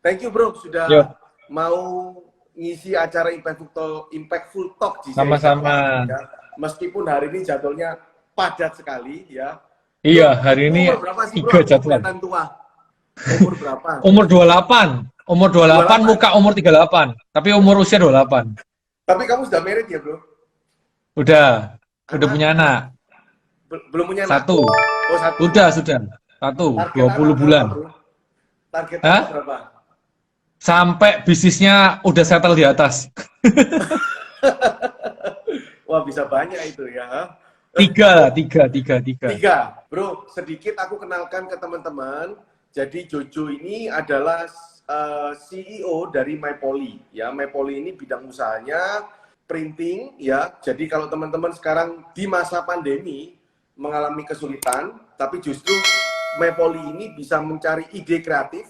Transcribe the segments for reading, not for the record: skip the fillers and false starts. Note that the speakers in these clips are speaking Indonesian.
Thank you bro sudah Yuk, mau ngisi acara Impactful Talk di sini. sama-sama. Ya. Meskipun hari ini jadwalnya padat sekali ya. Iya, Bro, hari ini umur berapa sih bro? 3 Aku jadwal. kelihatan tua. Umur berapa? Umur 28. Umur 28, 28. muka umur 38. Tapi umur usia 28. Tapi kamu sudah married ya bro? Udah Anak? punya anak. Belum punya anak? Satu. Oh satu. Sudah. Satu. Target 20 anak bulan. berapa bro? Target Hah? anak berapa? Sampai bisnisnya udah settle di atas. Wah bisa banyak itu ya. Tiga. Tiga, bro. Sedikit aku kenalkan ke teman-teman. Jadi Jojo ini adalah CEO dari MyPoly. Ya, MyPoly ini bidang usahanya printing. Ya, jadi kalau teman-teman sekarang di masa pandemi mengalami kesulitan, tapi justru MyPoly ini bisa mencari ide kreatif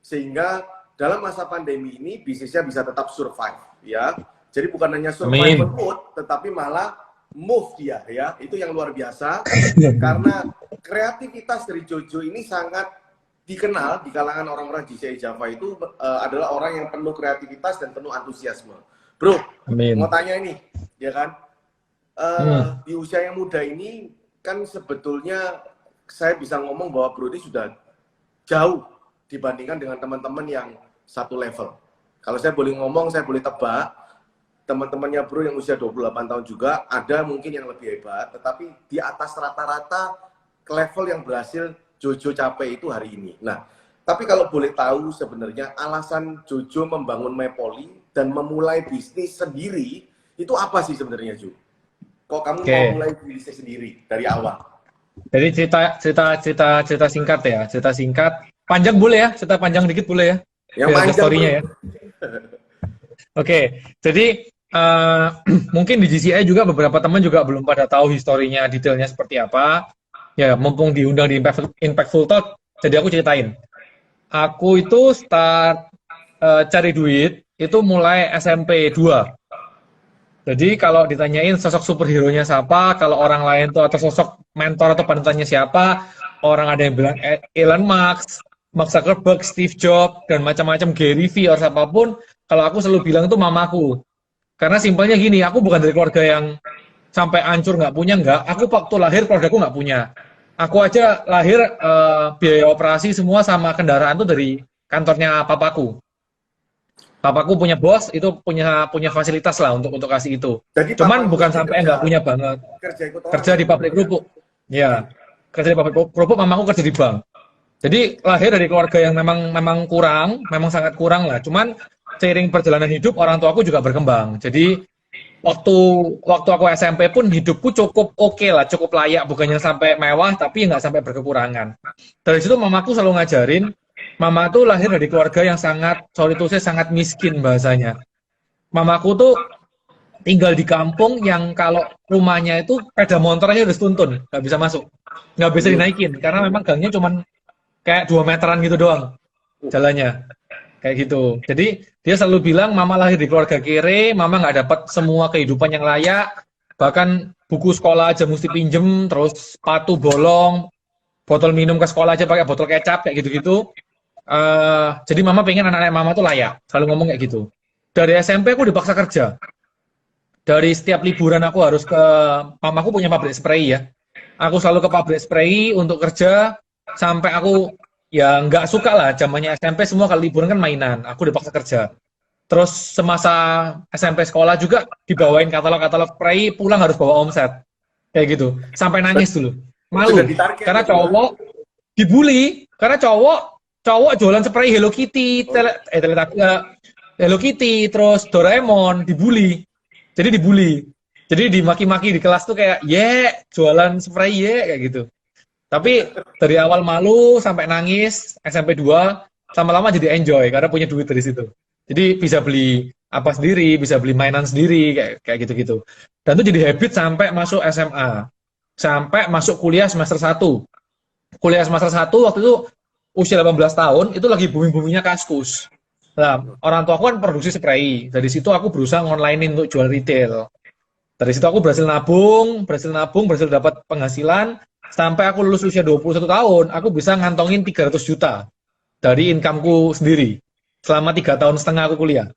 sehingga dalam masa pandemi ini bisnisnya bisa tetap survive. Ya, jadi bukan hanya survival mode, tetapi malah move dia ya, itu yang luar biasa karena kreativitas dari Jojo ini sangat dikenal di kalangan orang-orang GCI Java itu adalah orang yang penuh kreativitas dan penuh antusiasme. Bro, Amin. mau tanya ini, ya kan? Di usia yang muda ini kan sebetulnya saya bisa ngomong bahwa Bro ini sudah jauh dibandingkan dengan teman-teman yang satu level. Kalau saya boleh ngomong, saya boleh tebak teman-temannya Bro yang usia 28 tahun juga ada mungkin yang lebih hebat, tetapi di atas rata-rata level yang berhasil Jojo capai itu hari ini. Nah, tapi kalau boleh tahu sebenarnya alasan Jojo membangun MyPoly dan memulai bisnis sendiri itu apa sih sebenarnya Jo? Kok kamu mau mulai bisnis sendiri dari awal? Jadi cerita singkat ya, cerita singkat. Panjang boleh ya, cerita panjang dikit boleh ya. Yang panjang story-nya ya. Oke, jadi mungkin di GCI juga beberapa teman juga belum pada tahu historinya detailnya seperti apa. Ya, mumpung diundang di Impactful Talk, jadi aku ceritain. Aku itu start cari duit itu mulai SMP 2. Jadi kalau ditanyain sosok superhero-nya siapa, kalau orang lain tuh atau sosok mentor atau panutannya siapa, orang ada yang bilang Elon Musk, Mark Zuckerberg, Steve Jobs, dan macam-macam Gary Vee atau siapapun, kalau aku selalu bilang itu mamaku. Karena simpelnya gini, aku bukan dari keluarga yang sampai hancur nggak punya, nggak. Aku waktu lahir keluargaku nggak punya. Aku aja lahir biaya operasi semua sama kendaraan tuh dari kantornya papaku. Papaku punya bos, itu punya fasilitas lah untuk kasih itu. Jadi Cuman bukan sampai nggak punya banget. Kerja di pabrik kerupuk. Ya, kerja di pabrik kerupuk, mamaku kerja di bank. Jadi lahir dari keluarga yang memang kurang, memang sangat kurang lah. Cuman seiring perjalanan hidup orang tuaku juga berkembang. Jadi waktu aku SMP pun hidupku cukup oke lah, cukup layak, bukannya sampai mewah tapi nggak sampai berkekurangan. Dari situ mamaku selalu ngajarin, mama tuh lahir dari keluarga yang sangat, sorry to say, sangat miskin bahasanya. Mamaku tuh tinggal di kampung yang kalau rumahnya itu sepeda motornya udah tuntun, nggak bisa masuk, nggak bisa dinaikin karena memang gangnya cuman kayak 2 meteran gitu doang jalannya, kayak gitu. Jadi dia selalu bilang mama lahir di keluarga kere, mama nggak dapat semua kehidupan yang layak, bahkan buku sekolah aja mesti pinjem, terus sepatu bolong, botol minum ke sekolah aja pakai botol kecap kayak gitu-gitu. Jadi mama pengen anak-anak mama tuh layak, selalu ngomong kayak gitu. Dari SMP aku dipaksa kerja. Dari setiap liburan aku harus ke, mamaku punya pabrik spray ya. Aku selalu ke pabrik spray untuk kerja sampai aku ya nggak suka lah, zamannya SMP semua kalau liburan kan mainan, aku dipaksa kerja. Terus semasa SMP sekolah juga dibawain katalog-katalog spray, pulang harus bawa omset kayak gitu, sampai nangis dulu, malu karena cowok dibully, karena cowok jualan spray Hello Kitty, Hello Kitty, terus Doraemon, dibully. Jadi dibully. Jadi dimaki-maki di kelas tuh kayak, jualan spray kayak gitu. Tapi dari awal malu sampai nangis, SMP 2, lama-lama jadi enjoy karena punya duit dari situ. Jadi bisa beli apa sendiri, bisa beli mainan sendiri, kayak gitu-gitu. Dan itu jadi habit sampai masuk SMA. Sampai masuk kuliah semester 1. Kuliah semester 1 waktu itu usia 18 tahun, itu lagi booming-boomingnya Kaskus. Nah, orang tua aku kan produksi spray. Dari situ aku berusaha ngonlinein untuk jual retail. Dari situ aku berhasil nabung, berhasil dapat penghasilan, sampai aku lulus usia 21 tahun, aku bisa ngantongin 300 juta dari incomeku sendiri. selama 3 tahun setengah aku kuliah.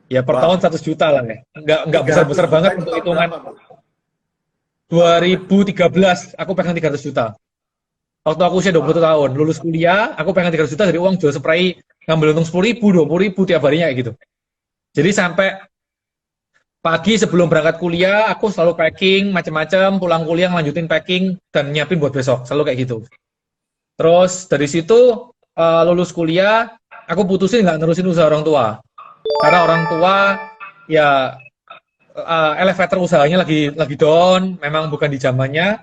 Ya per Wah, tahun 100 juta lah ya. Nggak 300 besar-besar juta banget itu untuk tahun hitungan. berapa, Bro? Tahun berapa? 2013 aku pegang 300 juta. Waktu aku usia 20 Wah, tahun, lulus kuliah, aku pegang 300 juta dari uang jual spray, ngambil untung 10.000, 20.000 tiap harinya kayak gitu. Jadi sampai pagi sebelum berangkat kuliah, aku selalu packing macam-macam, pulang kuliah lanjutin packing dan nyiapin buat besok, selalu kayak gitu. Terus dari situ lulus kuliah, aku putusin nggak nerusin usaha orang tua. Karena orang tua ya elevator usahanya lagi down, memang bukan di zamannya.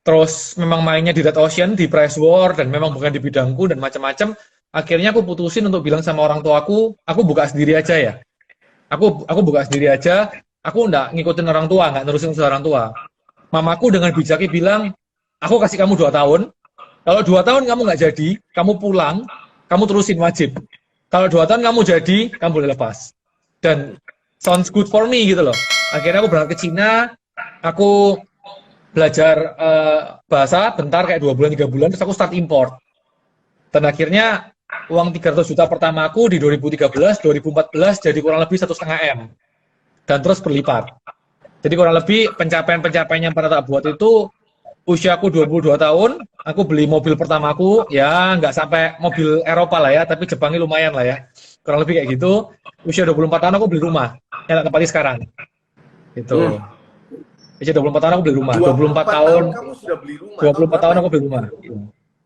Terus memang mainnya di Red Ocean, di price war dan memang bukan di bidangku dan macam-macam. Akhirnya aku putusin untuk bilang sama orang tuaku, aku buka sendiri aja ya. Aku buka sendiri aja. Aku nggak ngikutin orang tua, nggak nerusin usaha orang tua. Mamaku dengan bijaknya bilang, aku kasih kamu 2 tahun. Kalau 2 tahun kamu nggak jadi, kamu pulang, kamu terusin wajib. Kalau 2 tahun kamu jadi, kamu boleh lepas. Dan sounds good for me gitu loh. Akhirnya aku berangkat ke Cina, aku belajar bahasa bentar kayak 2 bulan 3 bulan, terus aku start import. Dan akhirnya uang 300 juta pertama aku di 2013, 2014 jadi kurang lebih 1,5 M. Dan terus berlipat. Jadi kurang lebih pencapaian-pencapaian yang pernah tak buat itu usiaku 22 tahun, aku beli mobil pertamaku, ya nggak sampai mobil Eropa lah ya, tapi Jepangnya lumayan lah ya. Kurang lebih kayak gitu. Usia 24 tahun aku beli rumah, yang tak tempati sekarang. Itu. hmm, Usia 24 tahun aku beli rumah, 24 24 tahun, tahun kamu sudah beli rumah. Tahun 24 berapa tahun aku itu? beli rumah.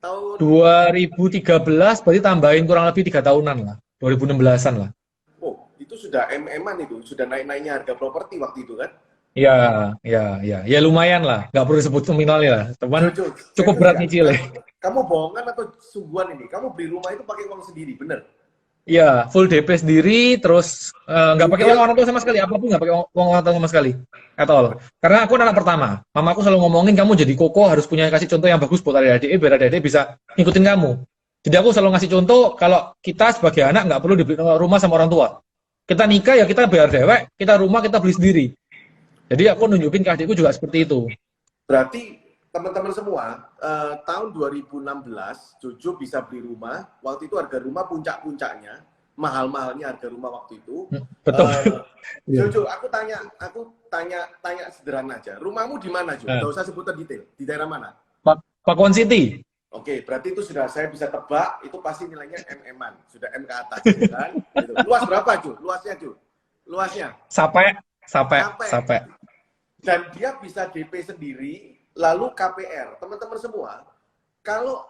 Tahun, 2013 berarti tambahin kurang lebih 3 tahunan lah. 2016-an lah. oh, itu sudah MM-an itu, sudah naik-naiknya harga properti waktu itu kan? Ya, ya, ya. Ya lumayan lah. Nggak perlu disebut nominalnya lah. Cuman Jojo, cukup serius berat ya? nyicil ya. Kamu bohongan atau sungguhan ini? Kamu beli rumah itu pakai uang sendiri, bener? Iya, full DP sendiri, terus nggak pakai uang Dia, orang tua sama sekali, apapun nggak pakai uang orang tua sama sekali, at all. Karena aku anak pertama, mamaku selalu ngomongin kamu jadi koko harus punya kasih contoh yang bagus buat adik-adik, biar adik-adik bisa ngikutin kamu. Jadi aku selalu ngasih contoh kalau kita sebagai anak nggak perlu dibeli rumah sama orang tua. Kita nikah ya kita bayar dewek, kita rumah kita beli sendiri. Jadi aku nunjukin ke adikku juga seperti itu. berarti teman-teman semua, tahun 2016, Jojo bisa beli rumah. Waktu itu harga rumah puncak-puncaknya, mahal-mahalnya harga rumah waktu itu. Betul. Iya. Jojo, aku tanya sederhana aja. Rumahmu di mana, Jo? Nah, Gak usah sebut detail. Di daerah mana? Pakuan City. Oke, berarti itu sudah saya bisa tebak, itu pasti nilainya MM-an. Sudah M ke atas, gitu kan? Gitu. Luas berapa, Jo? Luasnya, Jo? Luasnya? Sampai, sampai, Sampai. sampai. Dan dia bisa DP sendiri, lalu KPR. Teman-teman semua, kalau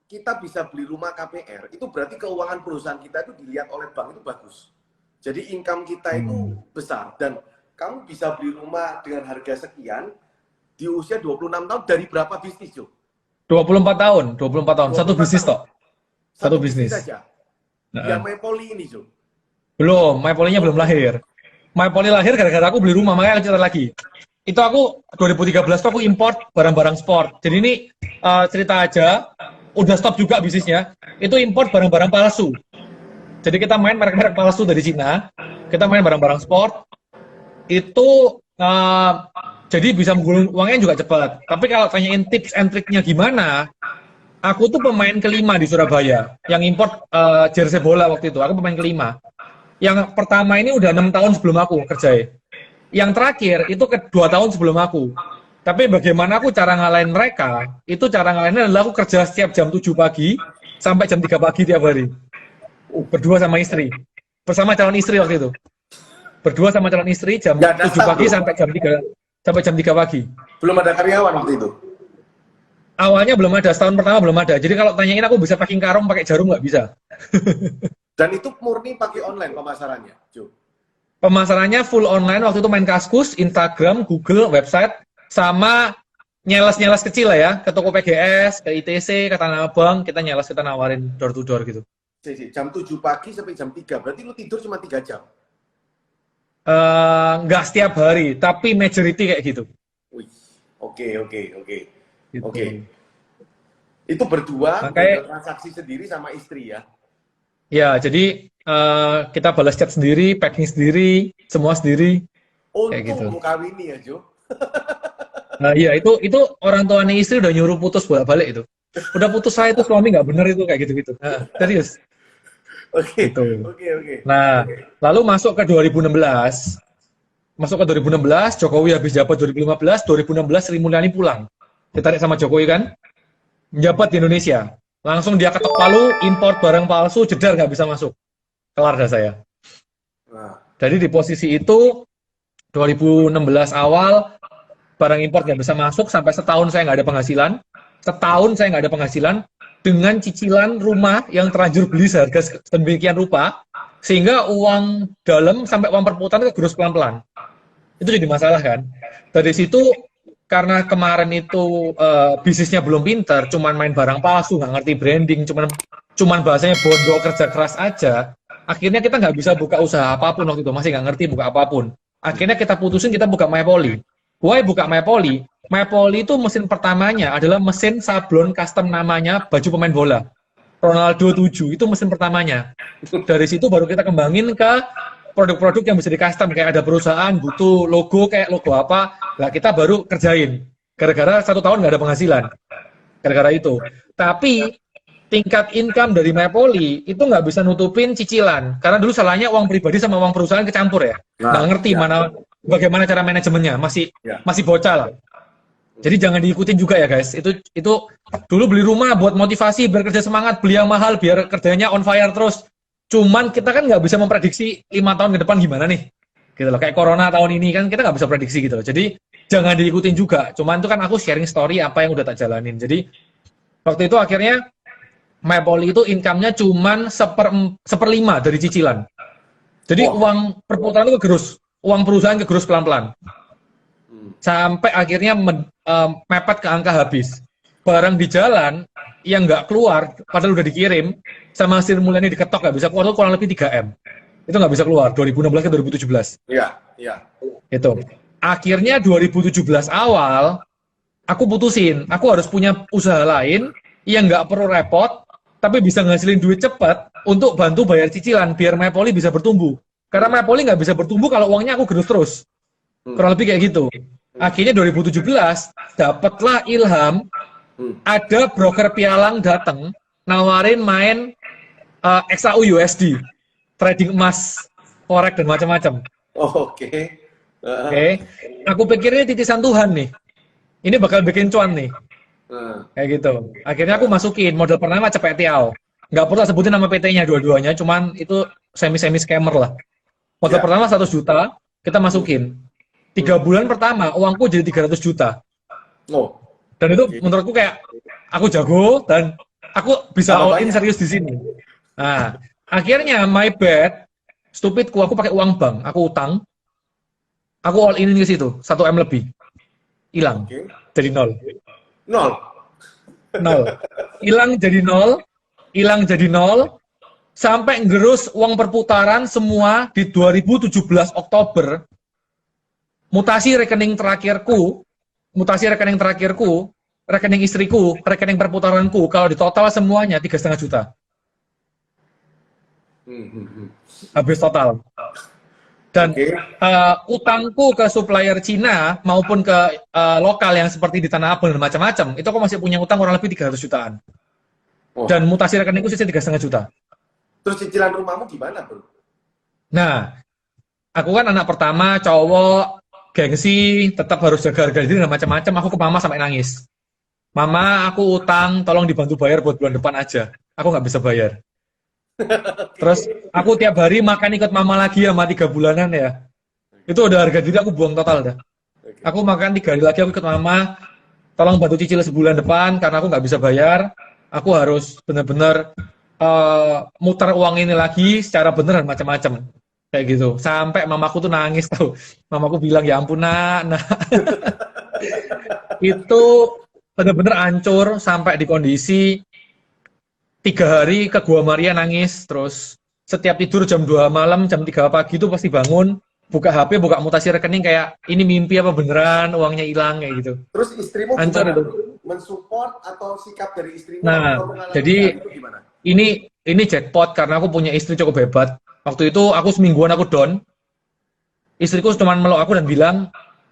kita bisa beli rumah KPR, itu berarti keuangan perusahaan kita itu dilihat oleh bank itu bagus. Jadi income kita itu besar. Dan kamu bisa beli rumah dengan harga sekian di usia 26 tahun dari berapa bisnis, Jo? 24 tahun, 24 tahun. Satu 24 bisnis tahun. toh. Satu bisnis. saja. Nah, Yang Mepoli ini, Jo. belum, My Polinya belum lahir. My Poli lahir gara-gara aku beli rumah, makanya aku cerita lagi. Itu aku 2013 tuh aku import barang-barang sport. Jadi ini cerita aja, udah stop juga bisnisnya. Itu import barang-barang palsu. Jadi kita main merek-merek palsu dari Cina, kita main barang-barang sport. Itu jadi bisa menggulung uangnya juga cepat. Tapi kalau tanyain tips and triknya gimana, aku tuh pemain kelima di Surabaya yang import jersey bola waktu itu. Aku pemain kelima. Yang pertama ini udah 6 tahun sebelum aku kerjain. Yang terakhir itu ke 2 tahun sebelum aku. Tapi bagaimana aku cara ngalahin mereka? Itu cara ngalahinnya adalah aku kerja setiap jam 7 pagi sampai jam 3 pagi tiap hari. Berdua sama istri. Bersama calon istri waktu itu. Berdua sama calon istri jam 7 pagi sampai jam 3 pagi. Belum ada karyawan waktu itu. Awalnya belum ada, setahun pertama belum ada. Jadi kalau tanyain aku bisa packing karung pakai jarum nggak bisa. Dan itu murni pakai online pemasarannya, Jo. Pemasarannya full online, waktu itu main Kaskus, Instagram, Google, website, sama nyeles-nyeles kecil lah ya, ke toko PGS, ke ITC, ke Tanah Abang, kita nyeles, kita nawarin door to door gitu. Jam 7 pagi sampai jam 3, berarti lu tidur cuma 3 jam? Nggak setiap hari, tapi majority kayak gitu. Wih, oke. Gitu. Oke. Itu berdua, Makanya, transaksi sendiri sama istri ya? ya jadi kita balas chat sendiri, packing sendiri, semua sendiri, kayak gitu. Untung kawini ya, Jo. Nah, iya itu orang tuanya istri udah nyuruh putus bolak-balik itu. Udah putus saya itu suami nggak bener itu kayak gitu-gitu. Nah, serius. Oke, Gitu. oke, oke. Nah, lalu masuk ke 2016. Masuk ke 2016, Jokowi habis jabat 2015, 2016 Sri Mulyani pulang. Ditarik sama Jokowi kan, menjabat di Indonesia. Langsung dia ketok palu, import barang palsu, jedar nggak bisa masuk. Kelar dah saya. Nah, Jadi di posisi itu 2016 awal barang impor nggak bisa masuk sampai setahun saya nggak ada penghasilan. Setahun saya nggak ada penghasilan dengan cicilan rumah yang terlanjur beli seharga sedemikian rupa sehingga uang dalam sampai uang perputaran itu gerus pelan-pelan. Itu jadi masalah kan. Dari situ karena kemarin itu bisnisnya belum pinter, cuman main barang palsu, nggak ngerti branding, cuman bahasanya bodoh kerja keras aja. Akhirnya kita nggak bisa buka usaha apapun waktu itu, masih nggak ngerti buka apapun. Akhirnya kita putusin kita buka MyPoly. Why buka MyPoly? MyPoly itu mesin pertamanya adalah mesin sablon custom namanya baju pemain bola. Ronaldo 7 itu mesin pertamanya. Dari situ baru kita kembangin ke produk-produk yang bisa di custom, kayak ada perusahaan butuh logo kayak logo apa, lah kita baru kerjain. Gara-gara 1 tahun nggak ada penghasilan. Gara-gara itu. Tapi tingkat income dari MyPoly itu nggak bisa nutupin cicilan. Karena dulu salahnya uang pribadi sama uang perusahaan kecampur ya. Nggak ngerti bagaimana cara manajemennya, masih bocah lah. Jadi jangan diikutin juga ya guys. Itu dulu beli rumah buat motivasi, biar kerja semangat, beli yang mahal, biar kerjanya on fire terus. Cuman kita kan nggak bisa memprediksi 5 tahun ke depan gimana nih. Gitu loh. Kayak corona tahun ini kan kita nggak bisa prediksi gitu loh. Jadi jangan diikutin juga. Cuman itu kan aku sharing story apa yang udah tak jalanin. Jadi waktu itu akhirnya MyPoly itu income-nya cuman seperlima dari cicilan. Jadi uang perputaran itu kegerus, uang perusahaan kegerus pelan-pelan. Sampai akhirnya mepet ke angka habis. Barang di jalan yang nggak keluar, padahal udah dikirim, sama Sri Mulyani diketok nggak bisa keluar, itu kurang lebih 3M. Itu nggak bisa keluar, 2016 ke 2017. Iya, iya. Itu. Akhirnya 2017 awal, aku putusin, aku harus punya usaha lain yang nggak perlu repot, tapi bisa ngasilin duit cepat untuk bantu bayar cicilan, biar MyPoly bisa bertumbuh. Karena MyPoly nggak bisa bertumbuh kalau uangnya aku gerus terus. Kurang lebih kayak gitu. Akhirnya 2017, dapatlah ilham, ada broker pialang datang, nawarin main XAU USD, trading emas, forex, dan macam-macam. Oke. Oke. Aku pikirnya titisan Tuhan nih. Ini bakal bikin cuan nih. Kayak gitu. Akhirnya aku masukin modal pertama Cepet Tiao. Nggak perlu sebutin nama PT-nya dua-duanya, cuman itu semi-semi scammer lah. Modal pertama 100 juta, kita masukin. 3 bulan pertama, uangku jadi 300 juta. Dan itu menurutku kayak, aku jago, dan aku bisa all in serius di sini. Nah, akhirnya my bad, stupidku, aku pakai uang bank, aku utang, aku all in ke situ, 1M lebih. Hilang. Jadi nol. Hilang jadi nol, sampai ngerus uang perputaran semua di 2017 Oktober. Mutasi rekening terakhirku, rekening istriku, rekening perputaranku, kalau di total semuanya 3,5 juta. Habis total. Dan utangku ke supplier Cina maupun ke lokal yang seperti di Tanah Abang dan macam-macam, itu aku masih punya utang kurang lebih 300 jutaan. Dan mutasi rekeningku sisa 3,5 juta. Terus cicilan rumahmu gimana, bro? Nah, aku kan anak pertama, cowok, gengsi, tetap harus jaga harga diri dan macam-macam. Aku ke mama sampai nangis. Mama, aku utang, tolong dibantu bayar buat bulan depan aja. Aku nggak bisa bayar. Terus aku tiap hari makan ikut mama lagi sama 3 bulanan ya. Itu udah harga diri aku buang total dah. Aku makan 3 hari lagi aku ikut mama, tolong bantu cicil sebulan depan karena aku nggak bisa bayar. Aku harus benar-benar muter uang ini lagi secara benar dan macam-macam. Kayak gitu. Sampai mamaku tuh nangis tau. Mamaku bilang, ya ampun nak. Itu benar-benar hancur sampai di kondisi 3 hari ke Gua Maria nangis. Terus setiap tidur jam 2 malam, jam 3 pagi itu pasti bangun, buka HP, buka mutasi rekening kayak ini mimpi apa beneran, uangnya hilang kayak gitu. Terus istrimu hancur gimana? Itu. Mensupport atau sikap dari istrimu? Nah, jadi ini jackpot karena aku punya istri cukup hebat. Waktu itu aku semingguan aku down. Istriku cuma meluk aku dan bilang,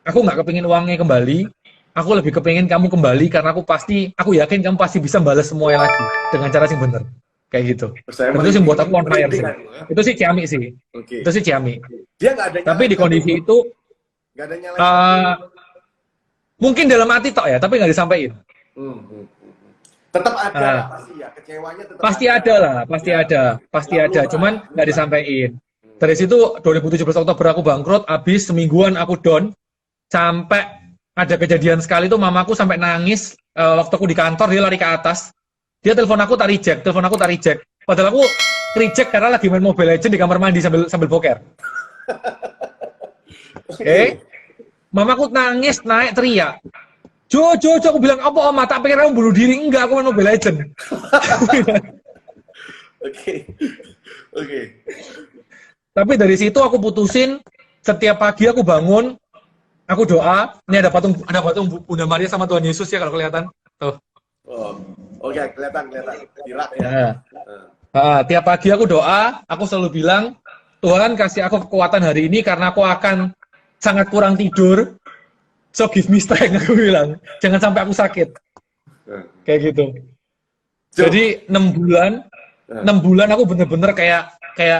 aku nggak kepingin uangnya kembali. Aku lebih kepingin kamu kembali karena aku yakin kamu pasti bisa balas semuanya lagi dengan cara yang benar. kayak gitu. Saya Dan itu sih buat aku on fire sih. ya. Itu sih ciamik sih. Oke. Itu sih ciamik. Dia nggak ada Tapi di kondisi itu nggak ada nyalain. mungkin dalam hati tok ya, tapi nggak disampaikan. Tetap ada pasti ya, kecewanya tetap pasti ada lah, pasti ada. Cuman nggak disampaikan. Dari situ 2017 Oktober aku bangkrut, habis semingguan aku down, sampai ada kejadian sekali tuh mamaku sampai nangis waktu aku di kantor, dia lari ke atas, dia telepon aku tak reject. Padahal aku reject karena lagi main Mobile Legends di kamar mandi sambil boker. Mamaku nangis, naik teriak. Jo, aku bilang, apa Oma? Tak pikir kamu bunuh diri. Enggak, aku main Mobile Legends. Oke. Tapi dari situ aku putusin, setiap pagi aku bangun, aku doa. Ini ada patung Bunda Maria sama Tuhan Yesus ya kalau kelihatan. Tuh. Oke, kelihatan. Dirak ya. Tiap pagi aku doa, aku selalu bilang, Tuhan kasih aku kekuatan hari ini karena aku akan sangat kurang tidur. So give me strength, aku bilang. Jangan sampai aku sakit. Kayak gitu. Jadi 6 bulan aku bener-bener kayak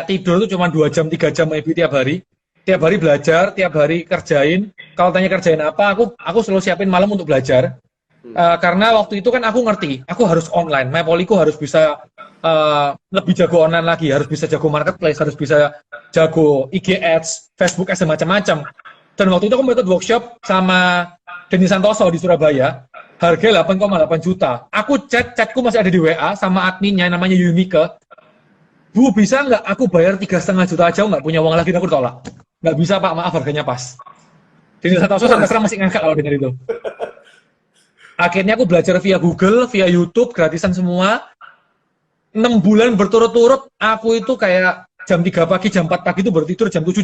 tidur tuh cuma 2 jam, 3 jam maybe tiap hari. Tiap hari belajar, tiap hari kerjain. Kalau tanya kerjain apa, aku selalu siapin malam untuk belajar. Karena waktu itu kan aku ngerti, aku harus online. MyPoliku harus bisa lebih jago online lagi, harus bisa jago marketplace, harus bisa jago IG Ads, Facebook Ads, dan macam-macam. Dan waktu itu aku ikut workshop sama Denny Santoso di Surabaya, harga 8,8 juta. Aku chatku masih ada di WA sama adminnya namanya Yumike. Bu, bisa nggak aku bayar 3,5 juta aja, nggak punya uang lagi, aku tolak. Nggak bisa Pak, maaf harganya pas. Denny Santoso sampai sekarang masih ngangkat kalau dengar itu. Akhirnya aku belajar via Google, via YouTube, gratisan semua. 6 bulan berturut-turut, aku itu kayak jam 3 pagi, jam 4 pagi itu baru tidur, jam 7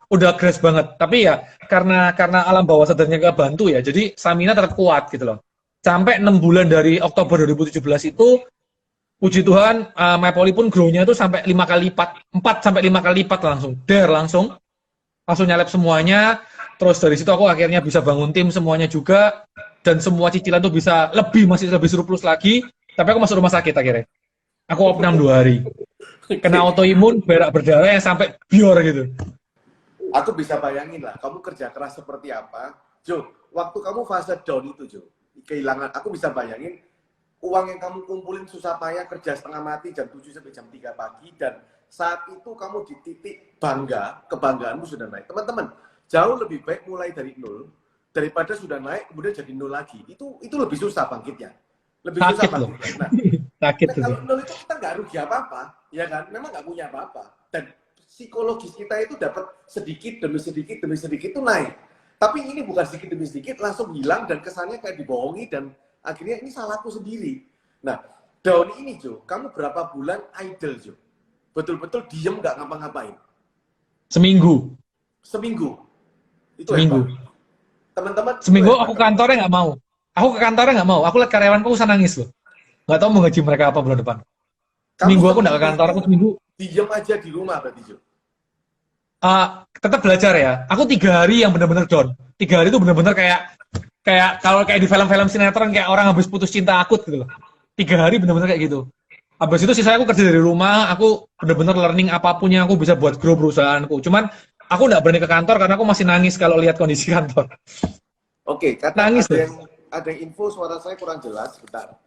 udah crash banget. Tapi ya karena alam bawah sadarnya gak bantu ya, jadi stamina tetap kuat gitu loh. Sampai 6 bulan dari Oktober 2017 itu, puji Tuhan, MyPoli pun grow-nya itu sampai 5 kali lipat, 4 sampai 5 kali lipat langsung nyalep semuanya. Terus dari situ aku akhirnya bisa bangun tim semuanya juga, dan semua cicilan tuh bisa masih lebih surplus lagi. Tapi aku masuk rumah sakit akhirnya. Aku opnam 2 hari. Kena autoimun, berak berdarah yang sampai bior gitu. Aku bisa bayangin lah, kamu kerja keras seperti apa. Jo, waktu kamu fase down itu, Jo, kehilangan, aku bisa bayangin uang yang kamu kumpulin susah payah, kerja setengah mati jam 7 sampai jam 3 pagi, dan saat itu kamu di titik kebanggaanmu sudah naik. Teman-teman, jauh lebih baik mulai dari nol, daripada sudah naik, kemudian jadi nol lagi. Itu lebih susah bangkitnya. Lebih sakit susah bangkitnya. Nah, kalau nol itu kita nggak rugi apa-apa, ya kan? Memang nggak punya apa-apa. Dan psikologis kita itu dapat sedikit demi sedikit itu naik. Tapi ini bukan sedikit demi sedikit, langsung hilang dan kesannya kayak dibohongi dan akhirnya ini salahku sendiri. Nah, down ini Jo, kamu berapa bulan idle Jo? Betul-betul diem nggak ngapa-ngapain? Seminggu. Itu seminggu. Teman-teman. Seminggu aku kantornya nggak mau. Aku ke kantornya nggak mau. Aku lihat karyawanku usah nangis loh. Nggak tahu mau gaji mereka apa bulan depan. Seminggu aku nggak ke kantor, aku seminggu. Diem aja di rumah berarti Jo? Tetap belajar ya. Aku 3 hari yang benar-benar down. 3 hari itu benar-benar kayak kalau kayak di film-film sinetron kayak orang habis putus cinta akut gitu loh. 3 hari benar-benar kayak gitu. Habis itu sisanya aku kerja dari rumah, aku benar-benar learning apapun yang aku bisa buat grow perusahaanku. Cuman aku nggak berani ke kantor karena aku masih nangis kalau lihat kondisi kantor. Oke, kata nangis ada info suara saya kurang jelas. Bentar.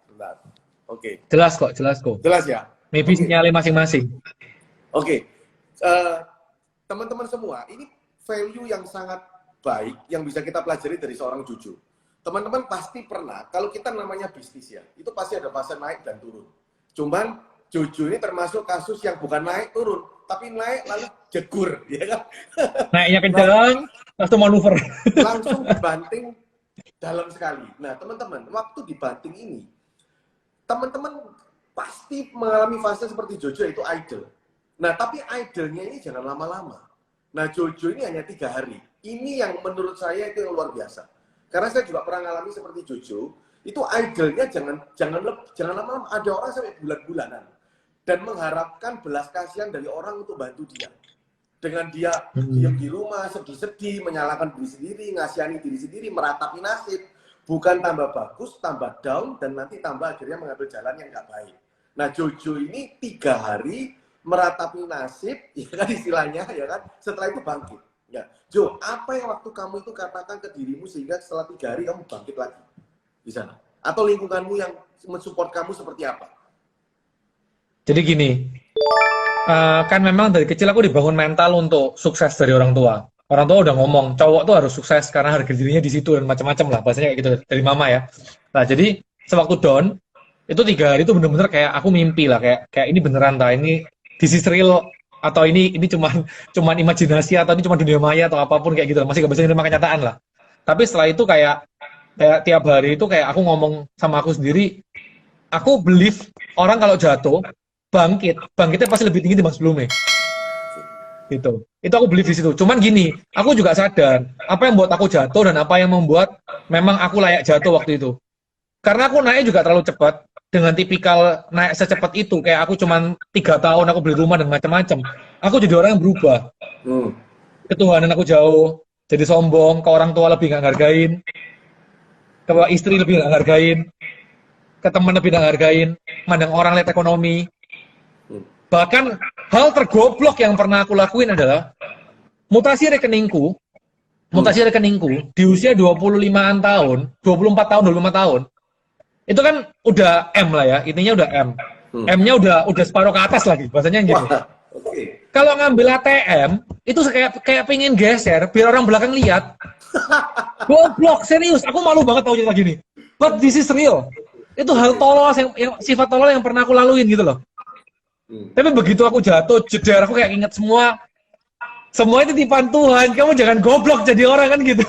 Oke. Jelas kok. Jelas ya? Maybe sinyalnya masing-masing. Oke. Teman-teman semua, ini value yang sangat baik yang bisa kita pelajari dari seorang Jojo. Teman-teman pasti pernah, kalau kita namanya bisnis ya, itu pasti ada fase naik dan turun. Cuman Jojo ini termasuk kasus yang bukan naik turun, tapi naik lalu jegur, ya kan? Naiknya kencang, langsung manuver. Langsung dibanting dalam sekali. Nah, teman-teman, waktu dibanting ini, teman-teman pasti mengalami fase seperti Jojo, yaitu idle. Nah, tapi idle-nya ini jangan lama-lama. Nah, Jojo ini hanya 3 hari. Ini yang menurut saya itu yang luar biasa. Karena saya juga pernah mengalami seperti Jojo, itu idle-nya jangan lama-lama. Ada orang sampai bulan-bulanan dan mengharapkan belas kasihan dari orang untuk bantu dia. Dengan dia diam di rumah, sedih-sedih, menyalahkan diri sendiri, ngasihani diri sendiri, meratapi nasib. Bukan tambah bagus, tambah down, dan nanti tambah akhirnya mengambil jalan yang nggak baik. Nah, Jojo ini 3 hari meratapi nasib, ya kan istilahnya, ya kan. Setelah itu bangkit. Ya, Jo, apa yang waktu kamu itu katakan ke dirimu sehingga setelah 3 hari kamu bangkit lagi di sana? Atau lingkunganmu yang mensupport kamu seperti apa? Jadi gini, kan memang dari kecil aku dibangun mental untuk sukses dari orang tua. Orang tua udah ngomong, cowok tuh harus sukses karena harga dirinya di situ dan macam-macam lah, bahasanya kayak gitu dari mama ya. Nah, jadi sewaktu down, itu 3 hari itu bener-bener kayak aku mimpi lah, kayak ini beneran tak, ini this is real atau ini cuman imajinasi atau ini cuma dunia maya atau apapun kayak gitu, masih gak bisa menerima kenyataan lah. Tapi setelah itu kayak tiap hari itu kayak aku ngomong sama aku sendiri, aku believe orang kalau jatuh bangkitnya pasti lebih tinggi dibanding sebelumnya gitu. Itu aku believe di situ. Cuman gini, aku juga sadar apa yang membuat aku jatuh dan apa yang membuat memang aku layak jatuh waktu itu. Karena aku naik juga terlalu cepat dengan tipikal naik secepat itu. Kayak aku cuman 3 tahun aku beli rumah dan macam-macam. Aku jadi orang yang berubah. Ketuhanan aku jauh, jadi sombong, ke orang tua lebih nggak ngargain, ke istri lebih nggak ngargain, ke teman lebih nggak ngargain, mandang orang lihat ekonomi. Bahkan hal tergoblok yang pernah aku lakuin adalah mutasi rekeningku di usia 25-an tahun, 24 tahun, 25 tahun. Itu kan udah M lah ya, intinya udah M. M-nya udah separuh ke atas lagi, bahasanya gitu. Kalau ngambil ATM, itu kayak pengen geser biar orang belakang lihat. Goblok, serius, aku malu banget tahu cerita gini. But this is real. Itu hal tolol yang sifat tolol yang pernah aku laluin gitu loh. Tapi begitu aku jatuh, jeder, aku kayak inget semua itu titipan Tuhan. Kamu jangan goblok jadi orang kan gitu.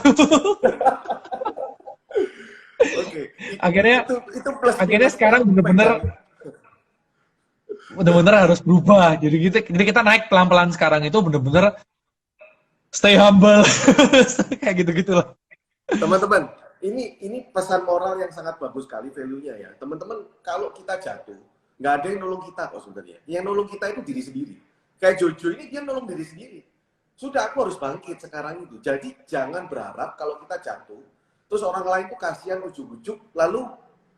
Akhirnya sekarang bener-bener harus berubah. Jadi kita naik pelan-pelan sekarang itu bener-bener stay humble. Kayak gitu-gitu loh. Teman-teman, ini pesan moral yang sangat bagus sekali value-nya ya. Teman-teman, kalau kita jatuh, nggak ada yang nolong kita kok sebenarnya. Yang nolong kita itu diri sendiri. Kayak Jojo ini dia nolong diri sendiri. Sudah, aku harus bangkit sekarang itu. Jadi jangan berharap kalau kita jatuh, terus orang lain tuh kasihan ujuk-ujuk, lalu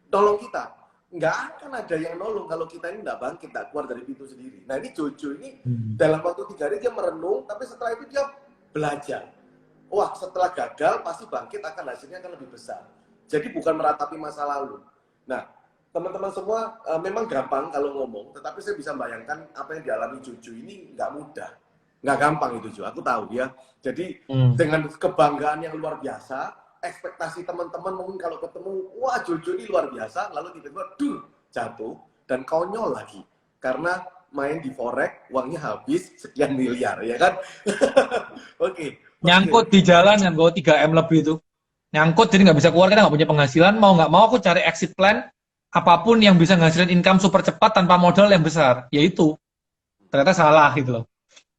nolong kita. Nggak akan ada yang nolong kalau kita ini nggak bangkit, nggak keluar dari pintu sendiri. Nah, ini Jojo ini dalam waktu 3 hari dia merenung, tapi setelah itu dia belajar. Wah, setelah gagal pasti bangkit hasilnya akan lebih besar. Jadi bukan meratapi masa lalu. Nah, teman-teman semua memang gampang kalau ngomong, tetapi saya bisa bayangkan apa yang dialami Jojo ini nggak mudah. Nggak gampang itu, Jo. Aku tahu ya. Jadi dengan kebanggaan yang luar biasa, ekspektasi teman-teman mungkin kalau ketemu, wah Jojo ini luar biasa, lalu tiba-tiba jatuh dan konyol lagi. Karena main di forex, uangnya habis sekian miliar, ya kan? Oke. Nyangkut di jalan yang bawa 3M lebih itu. Nyangkut, jadi nggak bisa keluar, kita nggak punya penghasilan, mau nggak mau aku cari exit plan, apapun yang bisa ngasilin income super cepat tanpa modal yang besar, yaitu ternyata salah gitu loh.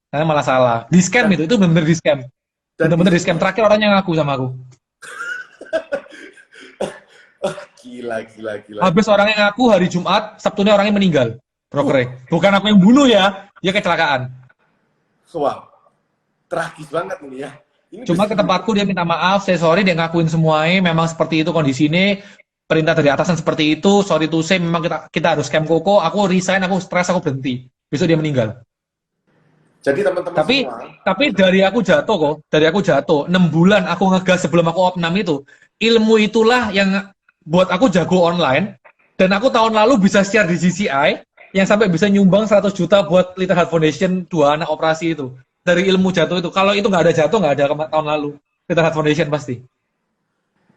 Ternyata malah salah. Di scam itu benar-benar di scam. Benar-benar di scam. Terakhir orangnya ngaku sama aku. Gila. Habis orangnya ngaku hari Jumat, Sabtunya orangnya meninggal. Broker. Bukan aku yang bunuh ya, dia kecelakaan. Wow, tragis banget ini ya. Cuma ke tempatku dia minta maaf, saya sorry, dia ngakuin semuanya, memang seperti itu kondisinya. Perintah dari atasan seperti itu, sorry to say, memang kita harus scam Koko, aku resign, aku stres, aku berhenti. Besok dia meninggal. Jadi teman-teman semua. Tapi dari aku jatuh, 6 bulan aku ngegas sebelum aku opnam itu, ilmu itulah yang buat aku jago online, dan aku tahun lalu bisa share di GCI, yang sampai bisa nyumbang 100 juta buat Little Heart Foundation, 2 anak operasi itu. Dari ilmu jatuh itu. Kalau itu nggak ada jatuh, nggak ada tahun lalu. Little Heart Foundation pasti.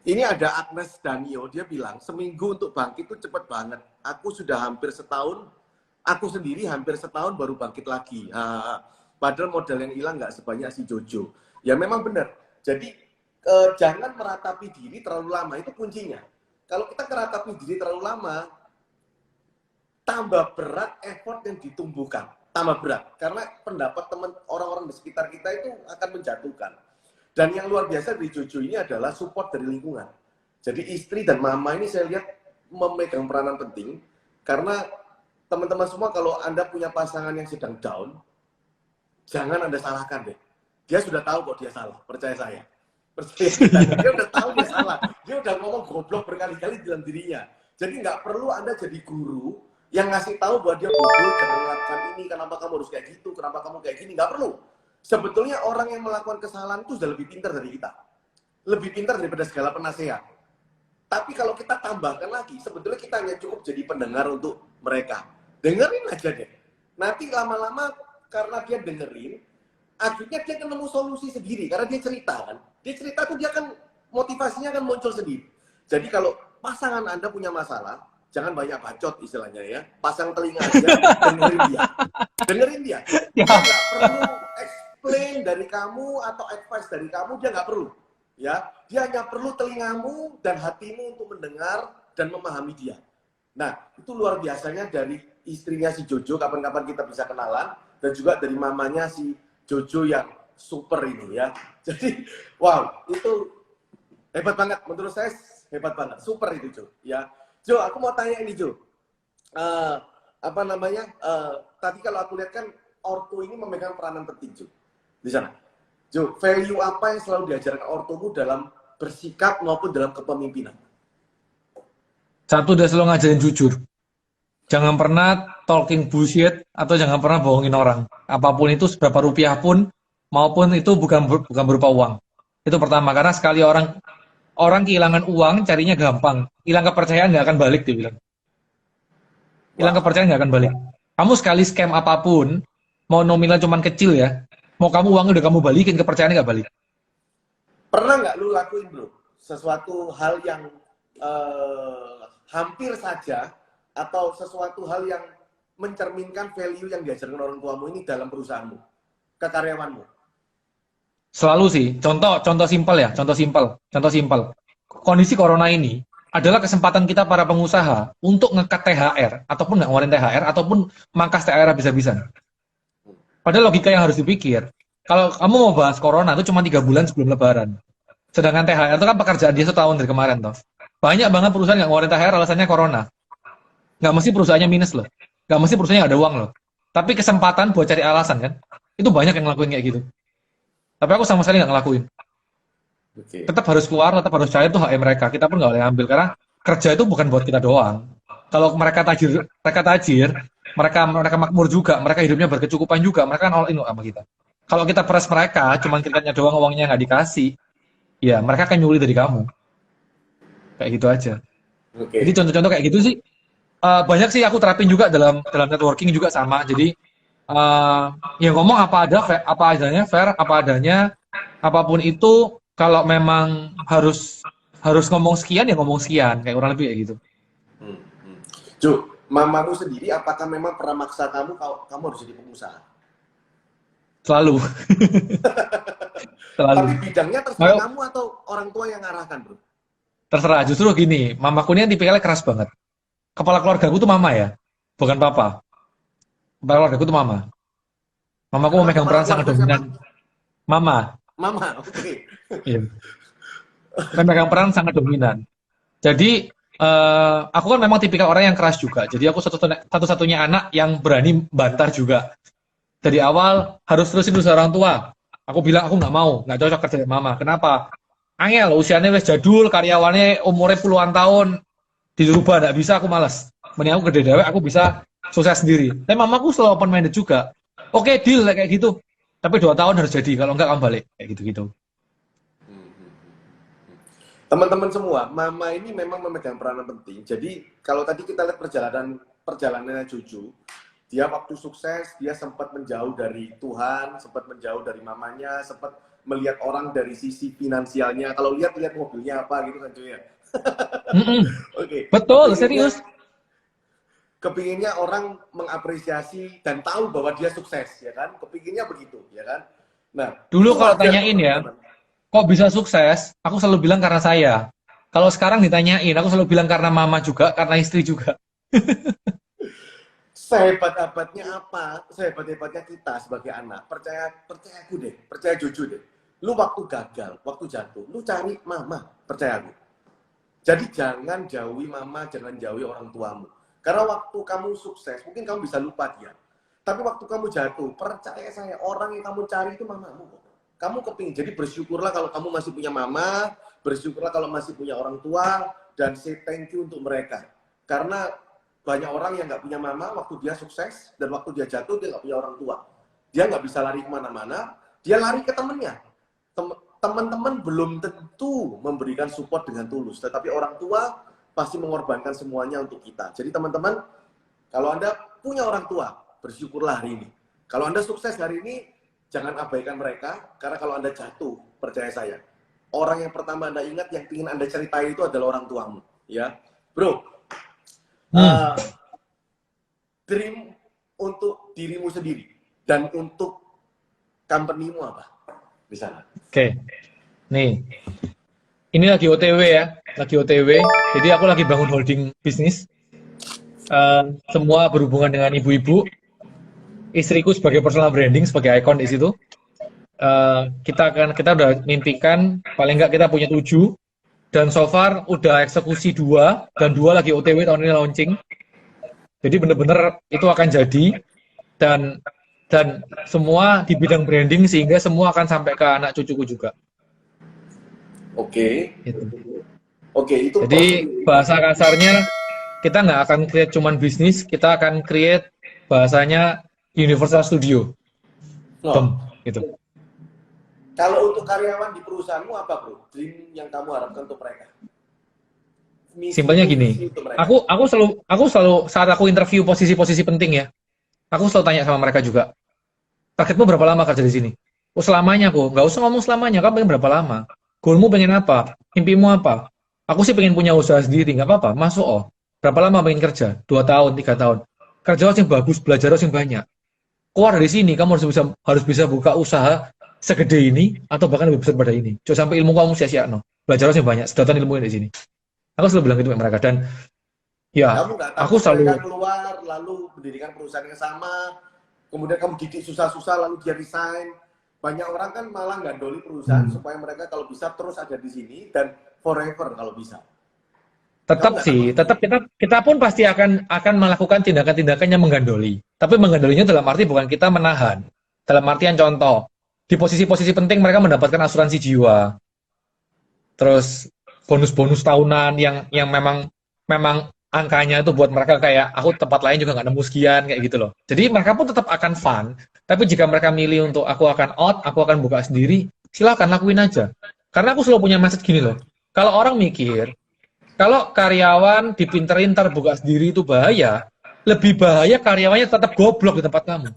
Ini ada Agnes Danio, dia bilang, seminggu untuk bangkit itu cepet banget. Aku sudah hampir setahun, aku sendiri hampir setahun baru bangkit lagi. Padahal modal yang hilang nggak sebanyak si Jojo. Ya memang benar. Jadi jangan meratapi diri terlalu lama, itu kuncinya. Kalau kita meratapi diri terlalu lama, tambah berat effort yang ditumbuhkan. Tambah berat. Karena pendapat orang-orang di sekitar kita itu akan menjatuhkan. Dan yang luar biasa dari Jojo ini adalah support dari lingkungan. Jadi istri dan mama ini saya lihat memegang peranan penting. Karena teman-teman semua kalau Anda punya pasangan yang sedang down, jangan Anda salahkan deh. Dia sudah tahu kok dia salah, percaya saya. Dia udah tahu dia salah. Dia udah ngomong goblok berkali-kali dalam dirinya. Jadi nggak perlu Anda jadi guru Yang ngasih tahu bahwa dia bodoh, jangan melakukan ini, kenapa kamu harus kayak gitu, kenapa kamu kayak gini, nggak perlu. Sebetulnya orang yang melakukan kesalahan itu sudah lebih pintar dari kita. Lebih pintar daripada segala penasehat. Tapi kalau kita tambahkan lagi, sebetulnya kita hanya cukup jadi pendengar untuk mereka. Dengerin aja deh. Nanti lama-lama karena dia dengerin, akhirnya dia akan nemu solusi sendiri. Karena dia cerita kan. Dia cerita tuh dia kan motivasinya akan muncul sendiri. Jadi kalau pasangan Anda punya masalah, jangan banyak bacot istilahnya ya. Pasang telinga aja, dengerin dia. Dengerin dia. Dia nggak perlu explain dari kamu atau advice dari kamu, dia nggak perlu. Ya, dia hanya perlu telingamu dan hatimu untuk mendengar dan memahami dia. Nah, itu luar biasanya dari istrinya si Jojo, kapan-kapan kita bisa kenalan, dan juga dari mamanya si Jojo yang super ini ya. Jadi, wow, itu hebat banget. Menurut saya hebat banget, super itu Jo. Ya, Jo, aku mau tanya ini Jo. Apa namanya? Tadi kalau aku lihat kan ortu ini memegang peranan penting Jo di sana. Jo, value apa yang selalu diajarkan ortumu dalam bersikap maupun dalam kepemimpinan? Satu, dia selalu ngajarin jujur. Jangan pernah talking bullshit atau jangan pernah bohongin orang. Apapun itu, seberapa rupiah pun, maupun itu bukan berupa uang. Itu pertama, karena sekali orang kehilangan uang, carinya gampang. Hilang kepercayaan nggak akan balik, dia bilang. Hilang kepercayaan nggak akan balik. Kamu sekali scam apapun, mau nominal cuman kecil ya, mau kamu uangnya udah kamu balikin, kepercayaannya nggak balik. Pernah nggak lu lakuin bro sesuatu hal yang hampir saja atau sesuatu hal yang mencerminkan value yang diajarkan orang tuamu ini dalam perusahaanmu, ke karyawanmu? Selalu sih. Contoh simpel ya, contoh simpel. Kondisi corona ini adalah kesempatan kita para pengusaha untuk ngekat THR ataupun nggak ngeluarin THR ataupun mangkas THR habis-habisan. Padahal logika yang harus dipikir, kalau kamu mau bahas corona itu cuma 3 bulan sebelum lebaran. Sedangkan THR itu kan pekerjaan dia setahun dari kemarin toh. Banyak banget perusahaan nggak ngeluarin THR alasannya corona. Nggak mesti perusahaannya minus loh. Nggak mesti perusahaannya ada uang loh. Tapi kesempatan buat cari alasan kan. Itu banyak yang ngelakuin kayak gitu. Tapi aku sama sekali nggak ngelakuin. Okay. Tetap harus keluar, tetap harus cair itu hak mereka. Kita pun nggak boleh ambil karena kerja itu bukan buat kita doang. Kalau mereka tajir, mereka makmur juga, mereka hidupnya berkecukupan juga, mereka kan all in sama kita. Kalau kita peras mereka, cuman kitanya doang uangnya nggak dikasih, ya mereka akan nyuri dari kamu. Kayak gitu aja. Okay. Jadi contoh-contoh kayak gitu sih banyak sih aku terapin juga dalam networking juga sama. Jadi ya ngomong apa adanya, fair, apa adanya, apapun itu kalau memang harus ngomong sekian ya ngomong sekian, kayak kurang lebih kayak gitu. Jo, mamamu sendiri apakah memang pernah maksa kamu harus jadi pengusaha? Selalu. Selalu. Tapi bidangnya terserah kamu atau orang tua yang ngarahkan, bro? Terserah, justru gini, mamaku ini tipikalnya keras banget. Kepala keluargaku tuh mama ya, bukan papa. Kepala keluargaku tuh mama. Mamaku memegang peran sangat dominan. Mama. Mama, oke. Okay. Iya. Memegang peran sangat dominan. Jadi aku kan memang tipikal orang yang keras juga. Jadi aku satu-satunya anak yang berani bantar juga. Dari awal harus terusin usaha orang tua. Aku bilang aku nggak mau, nggak cocok kerja sama mama. Kenapa? Angel, usianya wes jadul, karyawannya umurnya puluhan tahun, dirubah nggak bisa, aku malas. Mending aku gede dewek, aku bisa sukses sendiri. Tapi mamaku selalu open minded juga. Oke, deal kayak gitu. Tapi 2 tahun harus jadi, kalau enggak kamu balik. Kayak gitu-gitu. Teman-teman semua, mama ini memang memegang peranan penting. Jadi kalau tadi kita lihat perjalanannya Jojo, dia waktu sukses, dia sempat menjauh dari Tuhan, sempat menjauh dari mamanya, sempat melihat orang dari sisi finansialnya. Kalau lihat mobilnya apa gitu kan cuy ya. Okay. Betul, serius. Kepinginnya orang mengapresiasi dan tahu bahwa dia sukses, ya kan? Kepinginnya begitu, ya kan? Nah, dulu kalau tanyain ya, kok bisa sukses? Aku selalu bilang karena saya. Kalau sekarang ditanyain, aku selalu bilang karena mama juga, karena istri juga. Sehebat-hebatnya apa? Sehebat-hebatnya kita sebagai anak. Percaya aku deh, percaya Jojo deh. Lu waktu gagal, waktu jatuh, lu cari mama, percaya aku. Jadi jangan jauhi mama, jangan jauhi orang tuamu. Karena waktu kamu sukses, mungkin kamu bisa lupa dia. Tapi waktu kamu jatuh, percaya saya, orang yang kamu cari itu mamamu. Kamu kepingin, jadi bersyukurlah kalau kamu masih punya mama, bersyukurlah kalau masih punya orang tua, dan say thank you untuk mereka. Karena banyak orang yang nggak punya mama waktu dia sukses, dan waktu dia jatuh dia nggak punya orang tua. Dia nggak bisa lari kemana-mana, dia lari ke temennya. Teman-teman belum tentu memberikan support dengan tulus, tetapi orang tua pasti mengorbankan semuanya untuk kita. Jadi teman-teman, kalau Anda punya orang tua, bersyukurlah hari ini. Kalau Anda sukses hari ini, jangan abaikan mereka, karena kalau Anda jatuh, percaya saya, orang yang pertama Anda ingat, yang ingin Anda ceritain itu adalah orang tuamu. Ya, bro, dream untuk dirimu sendiri dan untuk company-mu apa? Di sana. Oke. Nih. Ini lagi OTW ya, lagi OTW. Jadi aku lagi bangun holding bisnis. Semua berhubungan dengan ibu-ibu. Istriku sebagai personal branding, sebagai ikon di situ. Kita udah mimpikan paling nggak kita punya 7, dan so far udah eksekusi 2, dan 2 lagi OTW tahun ini launching. Jadi bener-bener itu akan jadi, dan semua di bidang branding, sehingga semua akan sampai ke anak cucuku juga. Oke. Gitu. Oke, itu. Jadi bahasa kasarnya kita nggak akan create cuman bisnis, kita akan create bahasanya Universal Studio. Gitu. Kalau untuk karyawan di perusahaanmu apa, bro? Dream yang kamu harapkan untuk mereka? Simpelnya gini, aku selalu saat aku interview posisi-posisi penting ya, aku selalu tanya sama mereka juga, targetmu berapa lama kerja di sini? Oh, selamanya kok, nggak usah ngomong selamanya, kamu pengen berapa lama? Goalmu pengen apa? Mimpimu apa? Aku sih pengen punya usaha sendiri, nggak apa-apa, masuk oh. Berapa lama pengen kerja? 2 tahun, 3 tahun. Kerja harus yang bagus, belajar harus yang banyak. Keluar dari sini, kamu harus bisa buka usaha segede ini, atau bahkan lebih besar pada ini. Jangan sampai ilmu kamu sia-sia, no. Belajar harus yang banyak, sedotan ilmu di sini. Aku selalu bilang gitu ke mereka, dan ya, kamu nggak aku selalu keluar, lalu mendirikan perusahaan yang sama, kemudian kamu didik susah-susah, lalu dia resign. Banyak orang kan malah gandoli perusahaan supaya mereka kalau bisa terus ada di sini dan forever kalau bisa. tetap kita pun pasti akan melakukan tindakan-tindakan yang menggandoli. Tapi menggandolinya dalam arti bukan kita menahan. Dalam artian contoh, di posisi-posisi penting mereka mendapatkan asuransi jiwa. Terus bonus-bonus tahunan yang memang angkanya itu buat mereka kayak aku tempat lain juga nggak nemu sekian kayak gitu loh. Jadi mereka pun tetap akan fun. Tapi jika mereka milih untuk aku akan out, aku akan buka sendiri, silahkan lakuin aja. Karena aku selalu punya message gini loh. Kalau orang mikir, kalau karyawan dipinterin ntar buka sendiri itu bahaya, lebih bahaya karyawannya tetap goblok di tempat kamu.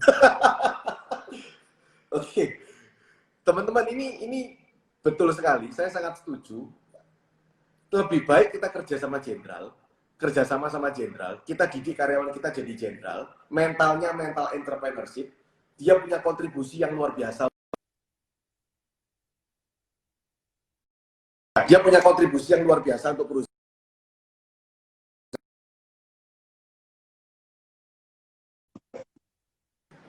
Oke. Teman-teman, ini betul sekali. Saya sangat setuju. Lebih baik kita kerja sama jenderal, kita didik karyawan kita jadi jenderal, mentalnya mental entrepreneurship, dia punya kontribusi yang luar biasa. Dia punya kontribusi yang luar biasa untuk perusahaan.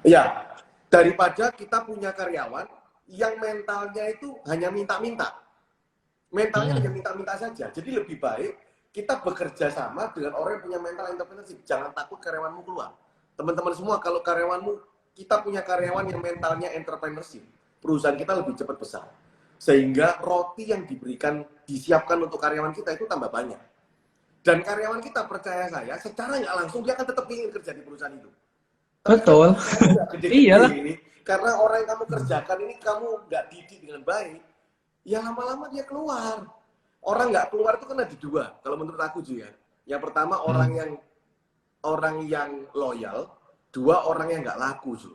Ya, daripada kita punya karyawan yang mentalnya itu hanya minta-minta. Mentalnya hanya minta-minta saja. Jadi lebih baik kita bekerja sama dengan orang yang punya mental entrepreneurship. Jangan takut karyawanmu keluar. Teman-teman semua, kalau kita punya karyawan yang mentalnya entrepreneurship, perusahaan kita lebih cepat besar. Sehingga roti yang disiapkan untuk karyawan kita itu tambah banyak. Dan karyawan kita, percaya saya, secara nggak langsung dia akan tetap ingin kerja di perusahaan itu. Betul. Iyalah. Karena orang yang kamu kerjakan ini kamu nggak didik dengan baik, ya lama-lama dia keluar. Orang nggak keluar itu kan ada 2, kalau menurut aku juga. Yang pertama orang yang loyal, 2 orang yang nggak laku, Ju.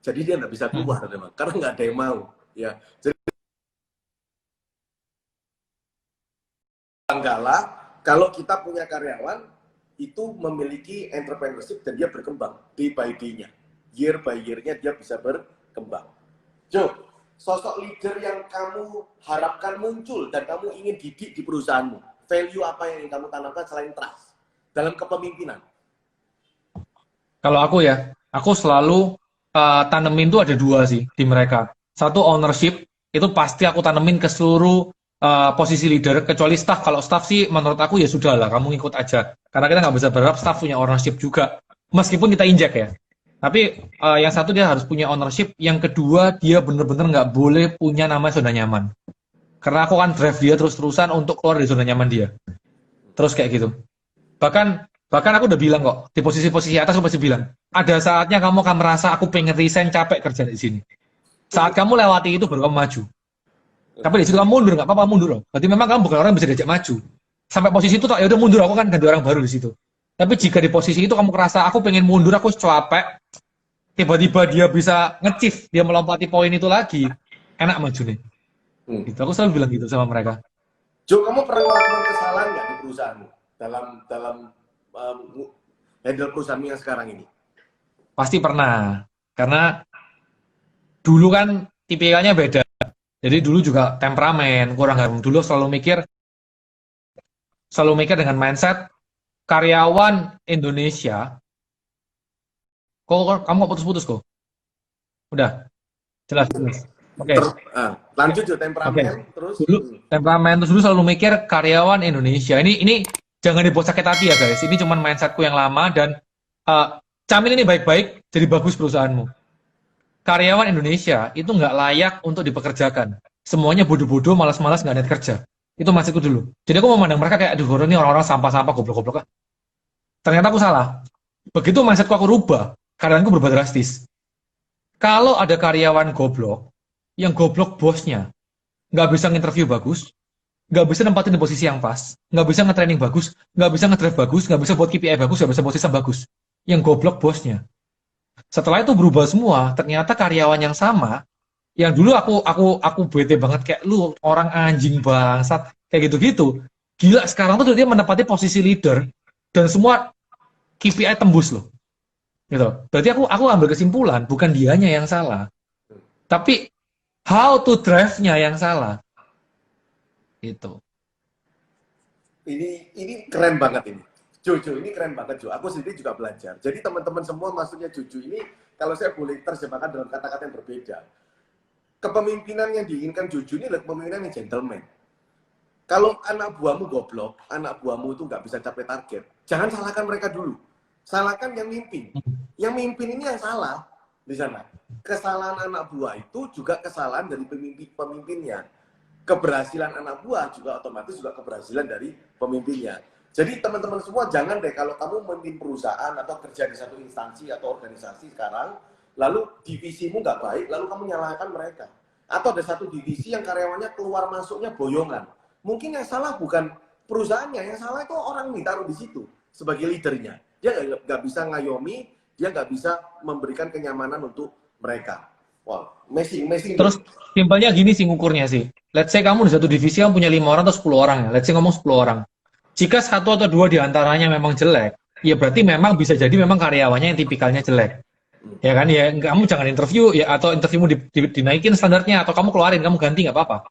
Jadi dia nggak bisa keluar, karena nggak ada yang mau. Ya, jadi banggalah kalau kita punya karyawan itu memiliki entrepreneurship dan dia berkembang day by day-nya, year by year-nya dia bisa berkembang. Jo, sosok leader yang kamu harapkan muncul dan kamu ingin didik di perusahaanmu, value apa yang ingin kamu tanamkan selain trust dalam kepemimpinan? Kalau aku selalu tanemin tuh ada 2 sih di mereka. Satu, ownership, itu pasti aku tanemin ke seluruh posisi leader, kecuali staff. Kalau staff sih menurut aku ya sudah lah, kamu ngikut aja. Karena kita nggak bisa berharap staff punya ownership juga, meskipun kita injak ya. Tapi yang satu dia harus punya ownership, yang kedua dia bener-bener nggak boleh punya nama zona nyaman. Karena aku kan drive dia terus-terusan untuk keluar dari zona nyaman dia. Terus kayak gitu. Bahkan Bahkan aku udah bilang kok, di posisi-posisi atas aku pasti bilang, ada saatnya kamu akan merasa aku pengen resign, capek kerja di sini. Saat kamu lewati itu baru kamu maju. Tapi di situ kamu mundur, nggak apa-apa mundur loh. Berarti memang kamu bukan orang yang bisa diajak maju. Sampai posisi itu, ya udah mundur, aku kan ganti orang baru di situ. Tapi jika di posisi itu kamu kerasa aku pengen mundur, aku capek, tiba-tiba dia bisa ngecif, dia melompati poin itu lagi, enak maju nih. Gitu. Aku selalu bilang gitu sama mereka. Jo, kamu pernah melakukan kesalahan nggak di perusahaanmu dalam handle perusahaanmu yang sekarang ini? Pasti pernah, karena dulu kan tipikalnya beda. Jadi dulu juga temperamen, kurang harum. Dulu selalu mikir dengan mindset karyawan Indonesia. Kamu kok putus-putus kok? Udah, jelas. Oke. Lanjut Jo, temperamen terus. Dulu temperamen terus dulu selalu mikir karyawan Indonesia. Ini jangan dibuat sakit hati ya guys. Ini cuma mindsetku yang lama dan Camin ini baik-baik, jadi bagus perusahaanmu. Karyawan Indonesia itu nggak layak untuk dipekerjakan. Semuanya bodoh-bodoh, malas-malas, nggak niat kerja. Itu mindsetku dulu. Jadi aku memandang mereka kayak, aduh, ini orang-orang sampah-sampah, goblok-goblok. Ternyata aku salah. Begitu mindsetku aku rubah, karyawanku berubah drastis. Kalau ada karyawan goblok, yang goblok bosnya, nggak bisa nginterview bagus, nggak bisa nempatin di posisi yang pas, nggak bisa nge-training bagus, nggak bisa nge-drive bagus, nggak bisa buat KPI bagus, nggak bisa buat sistem bagus. Yang goblok bosnya. Setelah itu berubah semua, ternyata karyawan yang sama, yang dulu aku bete banget kayak lu orang anjing bangsat kayak gitu-gitu. Gila sekarang tuh dia menempati posisi leader dan semua KPI tembus loh. Gitu. Berarti aku ambil kesimpulan bukan dianya yang salah. Tapi how to drive-nya yang salah. Itu. Ini keren banget ini. Jojo, ini keren banget Jo. Aku sendiri juga belajar. Jadi teman-teman semua maksudnya Jojo ini, kalau saya boleh terjemahkan dalam kata-kata yang berbeda. Kepemimpinan yang diinginkan Jojo ini adalah kepemimpinan yang gentleman. Kalau anak buahmu goblok, anak buahmu itu nggak bisa capai target, jangan salahkan mereka dulu. Salahkan yang mimpin. Yang mimpin ini yang salah di sana. Kesalahan anak buah itu juga kesalahan dari pemimpinnya. Keberhasilan anak buah juga otomatis juga keberhasilan dari pemimpinnya. Jadi teman-teman semua jangan deh kalau kamu memimpin perusahaan atau kerja di satu instansi atau organisasi sekarang, lalu divisimu nggak baik, lalu kamu nyalahkan mereka. Atau ada satu divisi yang karyawannya keluar masuknya boyongan. Mungkin yang salah bukan perusahaannya, yang salah itu orang yang ditaruh di situ sebagai leadernya. Dia nggak bisa ngayomi, dia nggak bisa memberikan kenyamanan untuk mereka. Wow, amazing. Terus simpelnya gini sih ngukurnya sih. Let's say kamu di satu divisi kamu punya 5 orang atau 10 orang ya. Let's say ngomong 10 orang. Jika 1 atau 2 diantaranya memang jelek, ya berarti memang bisa jadi memang karyawannya yang tipikalnya jelek. Ya kan, ya kamu jangan interview ya, atau interviewmu dinaikin standarnya, atau kamu keluarin, kamu ganti nggak apa-apa.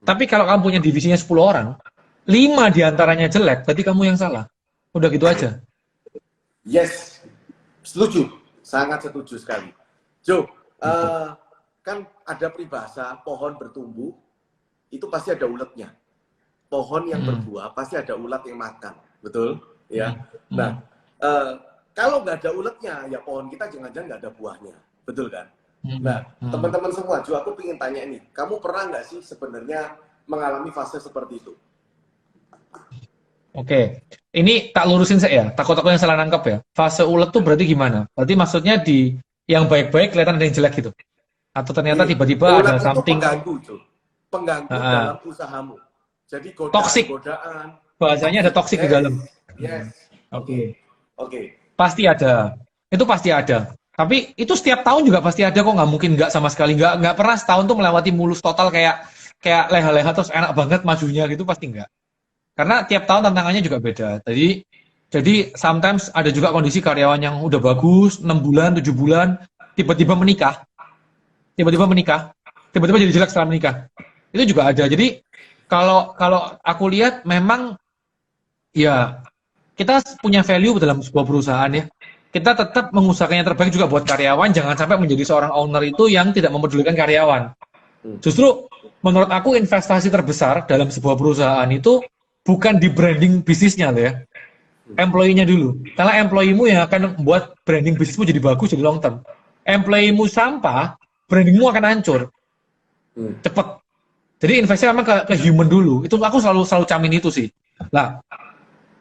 Tapi kalau kamu punya divisinya 10 orang, 5 diantaranya jelek, berarti kamu yang salah. Udah gitu aja. Yes, setuju, sangat setuju sekali. Jo, kan ada peribahasa pohon bertumbuh, itu pasti ada uletnya. Pohon yang berbuah pasti ada ulat yang makan, betul? Ya. Nah, kalau nggak ada uletnya, ya pohon kita jangan-jangan nggak ada buahnya, betul kan? Nah, teman-teman semua, Jo, aku pengen tanya nih, kamu pernah nggak sih sebenarnya mengalami fase seperti itu? Oke, ini tak lurusin saya, takut aku yang salah nangkep ya. Fase ulet tuh berarti gimana? Berarti maksudnya di yang baik-baik kelihatan ada yang jelek gitu? Atau ternyata tiba-tiba ada something pengganggu, Jo. Pengganggu dalam usahamu. Jadi godaan. Bahasanya ada toksik di dalam. Yes. Oke. Oke. Pasti ada. Itu pasti ada. Tapi itu setiap tahun juga pasti ada kok, nggak mungkin nggak sama sekali. Nggak pernah setahun tuh melewati mulus total kayak leha-leha terus enak banget majunya gitu, pasti nggak. Karena tiap tahun tantangannya juga beda. Jadi sometimes ada juga kondisi karyawan yang udah bagus 6 bulan, 7 bulan tiba-tiba menikah. Tiba-tiba jadi jelek setelah menikah. Itu juga ada. Jadi kalau aku lihat memang ya kita punya value dalam sebuah perusahaan ya. Kita tetap mengusahakan yang terbaik juga buat karyawan, jangan sampai menjadi seorang owner itu yang tidak mempedulikan karyawan. Justru menurut aku investasi terbesar dalam sebuah perusahaan itu bukan di branding bisnisnya loh ya. Employee-nya dulu. Karena employee-mu yang akan membuat branding bisnismu jadi bagus, jadi long term. Employee-mu sampah, brandingmu akan hancur. Cepet. Jadi investasi memang ke human dulu. Itu aku selalu camin itu sih. Lah,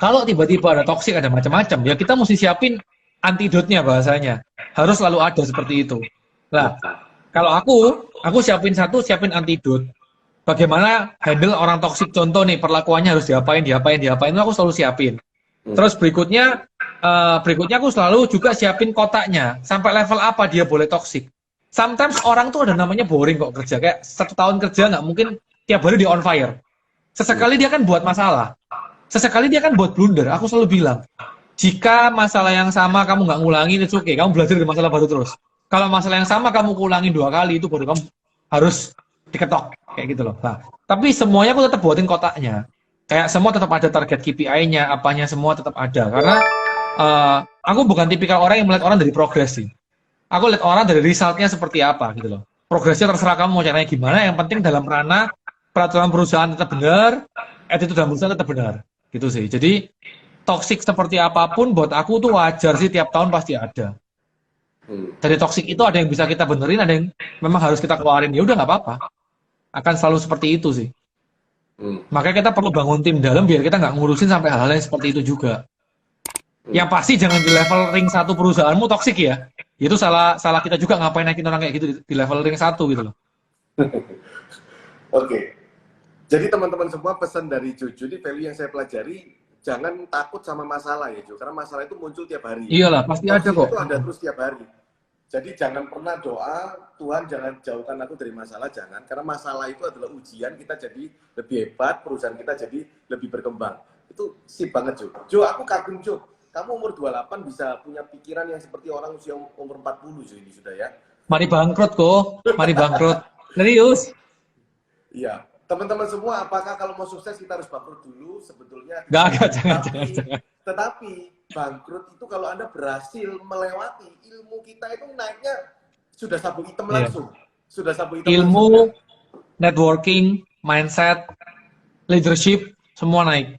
Kalau tiba-tiba ada toksik, ada macam-macam, ya kita mesti siapin antidotnya bahasanya. Harus selalu ada seperti itu. Lah, kalau aku siapin satu, siapin antidot. Bagaimana handle orang toksik, contoh nih, perlakuannya harus diapain, itu aku selalu siapin. Terus berikutnya aku selalu juga siapin kotaknya, sampai level apa dia boleh toksik. Sometimes orang tuh ada namanya boring kok kerja, kayak 1 tahun kerja nggak mungkin tiap hari di on fire. Sesekali dia kan buat masalah, sesekali dia kan buat blunder. Aku selalu bilang, jika masalah yang sama kamu nggak ngulangin, itu oke, kamu belajar dari masalah baru terus. Kalau masalah yang sama kamu ulangin 2 kali, itu baru kamu harus diketok, kayak gitu loh. Nah, tapi semuanya aku tetap buatin kotaknya. Kayak semua tetap ada target KPI-nya, apanya semua tetap ada. Karena aku bukan tipikal orang yang melihat orang dari progres sih. Aku lihat orang dari result-nya seperti apa gitu loh. Progresnya terserah kamu mau caranya gimana, yang penting dalam ranah peraturan perusahaan tetap benar, attitude dalam perusahaan tetap benar. Gitu sih. Jadi toxic seperti apapun buat aku tuh wajar sih, tiap tahun pasti ada. Dari toxic itu ada yang bisa kita benerin, ada yang memang harus kita keluarin. Ya udah nggak apa-apa. Akan selalu seperti itu sih. Makanya kita perlu bangun tim dalam biar kita nggak ngurusin sampai hal-hal yang seperti itu juga. Yang pasti jangan di level ring 1 perusahaanmu toksik ya. Itu salah kita juga ngapain naikin orang kayak gitu di level ring 1 gitu loh. Oke. Jadi teman-teman semua, pesan dari Jojo ini, value yang saya pelajari, jangan takut sama masalah ya Jo, karena masalah itu muncul tiap hari. Iyalah, pasti ada kok. Itu ada terus tiap hari. Jadi jangan pernah doa, Tuhan jangan jauhkan aku dari masalah, jangan. Karena masalah itu adalah ujian, kita jadi lebih hebat, perusahaan kita jadi lebih berkembang. Itu sip banget Jo. Jo, aku kagum Jo. Kamu umur 28 bisa punya pikiran yang seperti orang usia umur 40 Jo, ini sudah ya. Mari bangkrut kok, mari bangkrut. Serius. Iya. Teman-teman semua, apakah kalau mau sukses kita harus bangkrut dulu? Sebetulnya Jangan. Tetapi bangkrut itu kalau Anda berhasil melewati, ilmu kita itu naiknya sudah sabu hitam langsung. Sudah sabu hitam ilmu, langsung, networking, mindset, leadership, semua naik.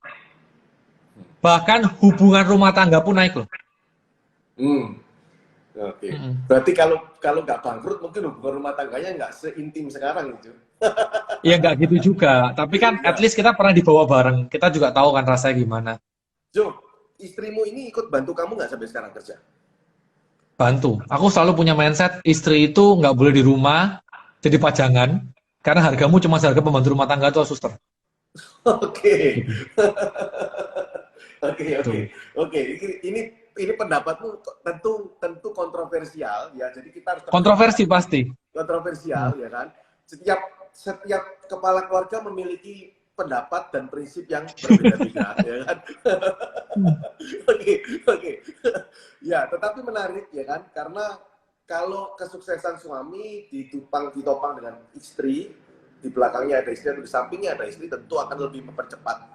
Bahkan hubungan rumah tangga pun naik loh. Oke. Berarti kalau nggak bangkrut, mungkin hubungan rumah tangganya nggak seintim sekarang itu. Ya nggak gitu juga. Tapi kan at least kita pernah dibawa bareng. Kita juga tahu kan rasanya gimana. Jo, istrimu ini ikut bantu kamu nggak sampai sekarang kerja? Bantu. Aku selalu punya mindset, istri itu nggak boleh di rumah jadi pajangan. Karena hargamu cuma harga pembantu rumah tangga atau suster. Oke. Oke. Ini pendapatmu tentu kontroversial ya. Jadi kita harus kontroversi pasti. Kontroversial ya kan. Setiap kepala keluarga memiliki pendapat dan prinsip yang berbeda-beda ya kan. Oke. Ya, tetapi menarik ya kan, karena kalau kesuksesan suami ditopang dengan istri, di belakangnya ada istri atau di sampingnya ada istri, tentu akan lebih mempercepat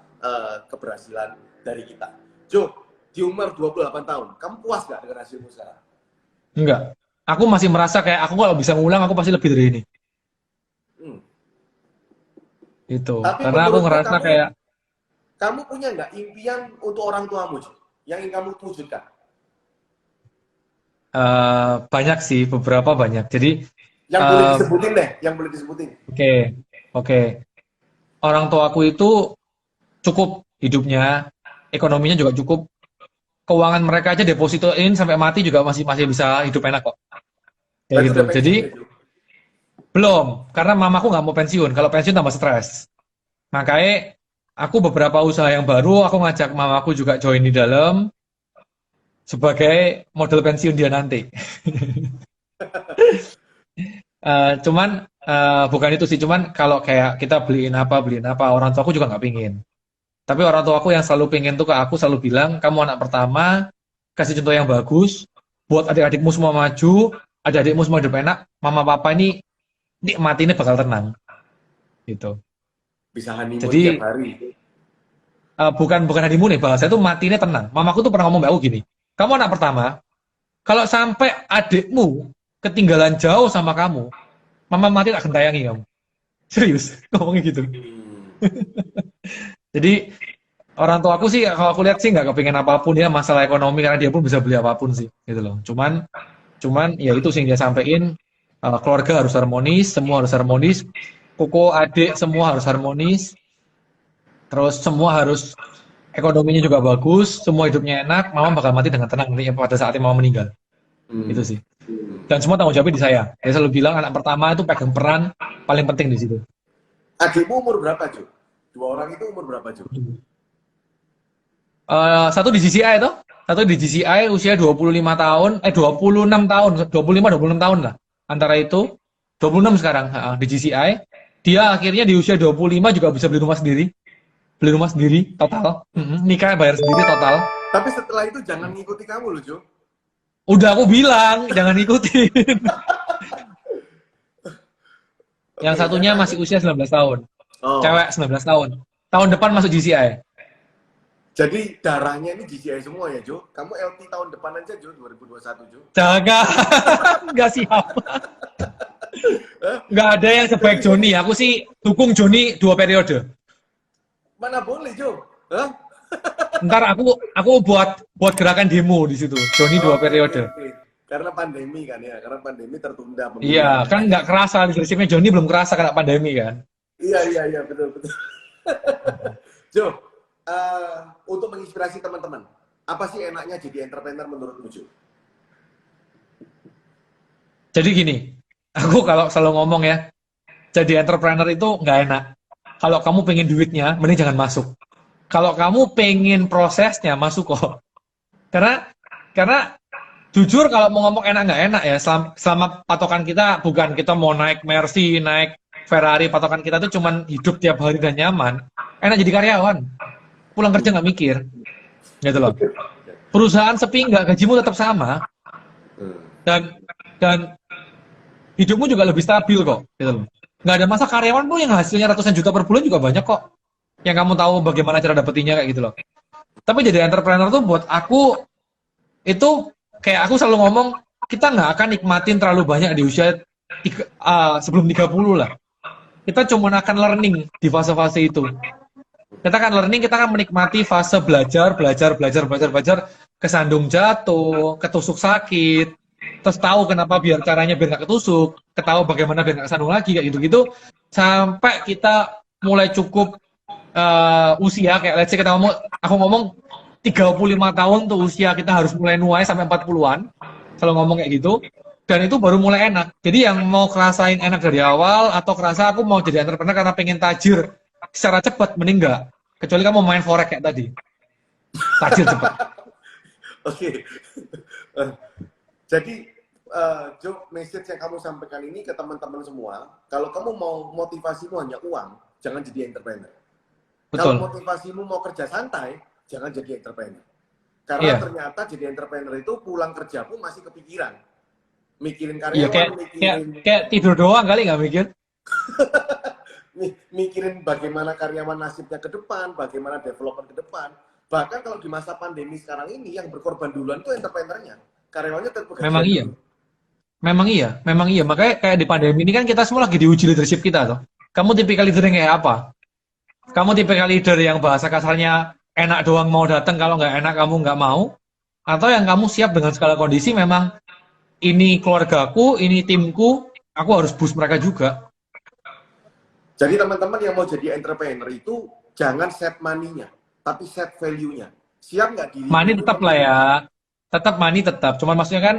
keberhasilan dari kita. Jo, di umur 28 tahun, kamu puas gak dengan hasilmu sekarang? Enggak. Aku masih merasa kayak aku kalau bisa ngulang, aku pasti lebih dari ini. Itu. Tapi karena aku ngerasa kayak kamu punya nggak impian untuk orang tuamu yang ingin kamu wujudkan? Banyak sih, beberapa banyak. Jadi yang boleh disebutin deh, yang boleh disebutin. Oke. Orang tuaku itu cukup hidupnya, ekonominya juga cukup. Keuangan mereka aja depositoin sampai mati juga masih bisa hidup enak kok. Kayak gitu. Jadi belum, karena mamaku nggak mau pensiun. Kalau pensiun tambah stres. Makanya aku beberapa usaha yang baru, aku ngajak mamaku juga join di dalam sebagai model pensiun dia nanti. Cuman bukan itu sih, cuman kalau kayak kita beliin apa, orang tuaku juga nggak pingin. Tapi orang tuaku yang selalu pingin tuh ke aku selalu bilang, kamu anak pertama, kasih contoh yang bagus, buat adik-adikmu semua maju, adik-adikmu semua hidup enak, mama papa ini nikmatinnya bakal tenang, gitu. Bisa honeymoon Jadi, tiap hari. bukan honeymoon nih, bahasa itu matinya tenang. Mamaku tuh pernah ngomong mbak aku gini, kamu anak pertama, kalau sampai adikmu ketinggalan jauh sama kamu, mama mati tak gentayangi kamu. Serius, ngomongnya gitu. Jadi orang tua aku sih, kalau aku lihat sih nggak kepingin apapun ya masalah ekonomi, karena dia pun bisa beli apapun sih, gitu loh. Cuman ya itu sih yang dia sampein. Keluarga harus harmonis, semua harus harmonis, koko adik semua harus harmonis, terus semua harus ekonominya juga bagus, semua hidupnya enak, mama bakal mati dengan tenang nantinya pada saatnya mama meninggal. Itu sih. Dan semua tanggung jawabnya di saya. Saya selalu bilang anak pertama itu pegang peran paling penting di situ. Adikmu umur berapa, Ju? Dua orang itu umur berapa, Ju? Satu di GCI itu, satu di GCI usia 25 tahun, 26 tahun, 25-26 tahun lah. Antara itu, 26 sekarang di GCI. Dia akhirnya di usia 25 juga bisa beli rumah sendiri. Beli rumah sendiri, total. Nikah bayar sendiri, total. Tapi setelah itu jangan ngikuti kamu loh, Ju. Udah aku bilang, jangan ikutin. Yang satunya masih usia 19 tahun. Cewek 19 tahun. Tahun depan masuk GCI. Jadi darahnya ini GCI semua ya, Jo? Kamu LT tahun depan aja, Jo, 2021, Jo? Jangan, nggak siap. Nggak ada yang sebaik Joni. Aku sih dukung Joni 2 periode. Mana boleh, Jo? Hah? Ntar aku buat gerakan demo di situ. Joni 2 periode. Okay. Karena pandemi kan ya, karena pandemi tertunda. Iya, kan nggak kerasa leadershipnya Joni belum kerasa karena pandemi kan. Iya, betul. Jo, untuk menginspirasi teman-teman, apa sih enaknya jadi entrepreneur menurutmu, Jo? Jadi gini, aku kalau selalu ngomong ya, jadi entrepreneur itu nggak enak. Kalau kamu pengen duitnya, mending jangan masuk. Kalau kamu pengen prosesnya, masuk kok. Karena jujur kalau mau ngomong enak nggak enak ya, selama patokan kita bukan kita mau naik Mercy, naik Ferrari, patokan kita tuh cuman hidup tiap hari dan nyaman. Enak jadi karyawan. Pulang kerja nggak mikir. Gitu loh. Perusahaan sepi nggak, gajimu tetap sama. Dan hidupmu juga lebih stabil kok. Gitu loh. Nggak ada masa karyawan pun yang hasilnya ratusan juta per bulan juga banyak kok. Yang kamu tahu bagaimana cara dapetinnya kayak gitu loh. Tapi jadi entrepreneur tuh buat aku itu kayak aku selalu ngomong, kita nggak akan nikmatin terlalu banyak di usia sebelum 30 lah. Kita cuma akan learning di fase-fase itu. Kita akan learning, kita akan menikmati fase belajar, kesandung jatuh, ketusuk sakit, terus tahu kenapa caranya biar nggak ketusuk, ketahui bagaimana biar nggak kesandung lagi, kayak gitu-gitu, sampai kita mulai cukup usia, kayak let's say kita aku ngomong 35 tahun tuh usia kita harus mulai nuai sampai 40-an, selalu ngomong kayak gitu, dan itu baru mulai enak. Jadi yang mau kerasain enak dari awal, atau kerasa aku mau jadi entrepreneur karena pengen tajir secara cepat, mending enggak. Kecuali kamu main forex kayak tadi. Tajir cepat. Oke. Jadi, Jo, message yang kamu sampaikan ini ke teman-teman semua, kalau kamu mau motivasimu hanya uang, jangan jadi entrepreneur. Betul. Kalau motivasimu mau kerja santai, jangan jadi entrepreneur. Karena ternyata jadi entrepreneur itu pulang kerja pun masih kepikiran. Mikirin karyawan, kayak tidur doang kali nggak mikir? Mikirin bagaimana karyawan nasibnya ke depan, bagaimana development ke depan. Bahkan kalau di masa pandemi sekarang ini, yang berkorban duluan itu entrepreneurnya. Karyawannya tetap bekerja. Memang iya. Makanya kayak di pandemi ini kan kita semua lagi diuji leadership kita tuh. Kamu tipikal leader yang kayak apa? Kamu tipikal leader yang bahasa kasarnya enak doang mau datang, kalau nggak enak kamu nggak mau? Atau yang kamu siap dengan segala kondisi, memang ini keluargaku, ini timku, aku harus boost mereka juga. Jadi teman-teman yang mau jadi entrepreneur itu jangan set money-nya, tapi set value-nya. Siap nggak diri? Money tetap lah ya. Tetap money tetap. Cuman maksudnya kan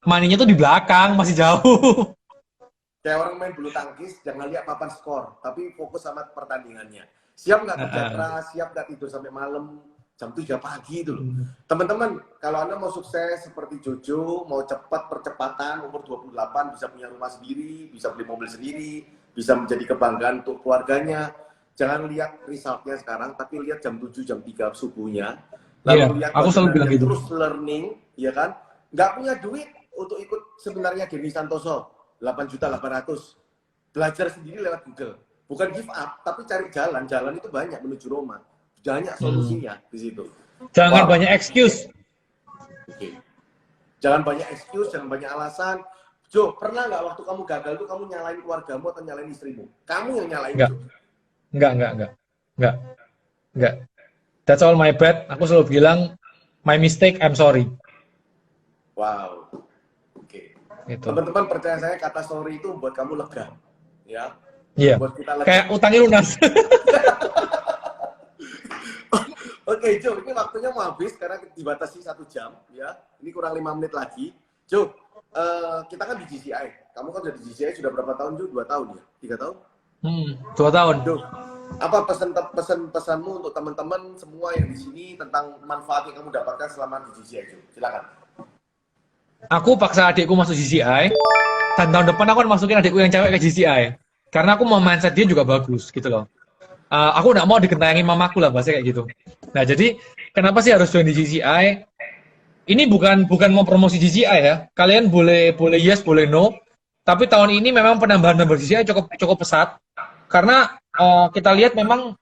money-nya tuh di belakang, masih jauh. Kayak orang main bulu tangkis, jangan lihat papan skor, tapi fokus sama pertandingannya. Siap nggak kerja keras, siap nggak tidur sampai malam, jam 3 pagi itu loh. Teman-teman, kalau Anda mau sukses seperti Jojo, mau cepat percepatan, umur 28, bisa punya rumah sendiri, bisa beli mobil sendiri, bisa menjadi kebanggaan untuk keluarganya, jangan lihat resultnya sekarang, tapi lihat jam 7, jam 3 subuhnya. Lalu lihat aku selalu bilang gitu. Terus learning, ya kan? Nggak punya duit untuk ikut sebenarnya Denny Santoso, 8.800.000. Belajar sendiri lewat Google. Bukan give up, tapi cari jalan. Jalan itu banyak menuju Roma. Banyak solusinya di situ. Jangan banyak excuse. Oke. Jangan banyak excuse, jangan banyak alasan. Jo, pernah nggak waktu kamu gagal tuh kamu nyalain keluargamu atau nyalain istrimu? Kamu yang nyalain. Enggak. That's all my bad. Aku selalu bilang, my mistake, I'm sorry. Wow. Oke. Gitu. Teman-teman percaya saya, kata sorry itu buat kamu lega. Ya. Iya. Buat kita lega. Kayak utangnya lunas. Oke, Jo, ini waktunya mau habis karena dibatasi 1 jam, ya. Ini kurang 5 menit lagi. Jo, kita kan di GCI. Kamu kan udah di GCI sudah berapa tahun, Jo? 2 tahun ya? 3 tahun? 2 tahun. Jo, apa pesan-pesanmu untuk teman-teman semua yang di sini tentang manfaat yang kamu dapatkan selama di GCI, Jo? Silakan. Aku paksa adikku masuk GCI, dan tahun depan aku akan masukin adikku yang cewek ke GCI. Karena aku mau mindset dia juga bagus, gitu loh. Aku nggak mau digentayangin mamaku lah, bahasa kayak gitu. Nah, jadi kenapa sih harus join di GCI? Ini bukan mau promosi GCI ya. Kalian boleh yes, boleh no. Tapi tahun ini memang penambahan member GCI cukup pesat. Karena kita lihat memang,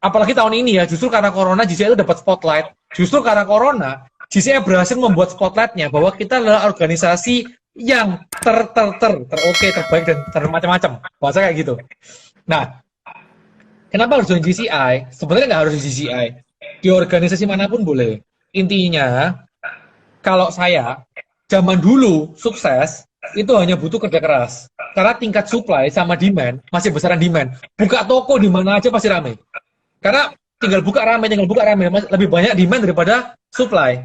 apalagi tahun ini ya, justru karena corona GCI itu dapat spotlight. Justru karena corona, GCI berhasil membuat spotlightnya bahwa kita adalah organisasi yang oke, terbaik dan termacam-macam. Bahasa kayak gitu. Nah, kenapa harus join GCI? Sebenarnya nggak harus di GCI. Di organisasi manapun boleh. Intinya, kalau saya, zaman dulu sukses, itu hanya butuh kerja keras. Karena tingkat supply sama demand, masih besaran demand. Buka toko di mana aja pasti ramai. Karena tinggal buka ramai. Lebih banyak demand daripada supply.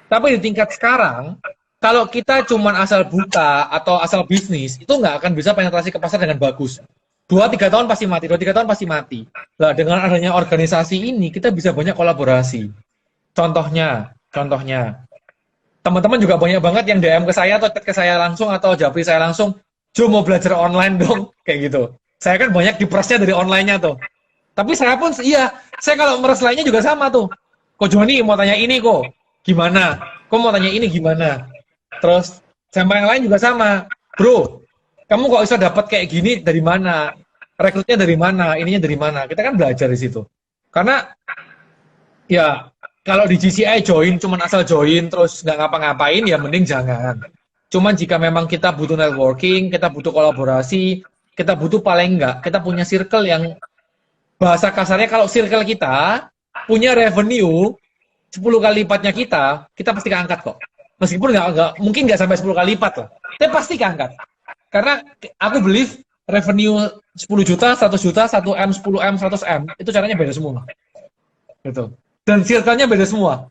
Tapi di tingkat sekarang, kalau kita cuma asal buka atau asal bisnis, itu nggak akan bisa penetrasi ke pasar dengan bagus. 2-3 tahun pasti mati. Nah, dengan adanya organisasi ini, kita bisa banyak kolaborasi. Contohnya, teman-teman juga banyak banget yang DM ke saya atau chat ke saya langsung atau japri saya langsung, Jo mau belajar online dong, kayak gitu. Saya kan banyak diperesnya dari online-nya tuh. Tapi saya pun, saya kalau meres lainnya juga sama tuh. Kok Joni mau tanya ini kok, gimana? Kok mau tanya ini gimana? Terus, sama yang lain juga sama. Bro, kamu kok bisa dapat kayak gini dari mana? Rekrutnya dari mana? Ininya dari mana? Kita kan belajar di situ. Karena, ya, kalau di GCI cuman asal join terus nggak ngapa-ngapain, ya mending jangan. Cuman jika memang kita butuh networking, kita butuh kolaborasi, kita butuh paling enggak, kita punya circle yang, bahasa kasarnya kalau circle kita punya revenue 10 kali lipatnya kita pasti keangkat kok. Meskipun mungkin nggak sampai 10 kali lipat lah, tapi pasti keangkat. Karena aku believe revenue 10 juta, 100 juta, 1M, 10M, 100M, itu caranya beda semua. Gitu. Dan circle-nya beda semua.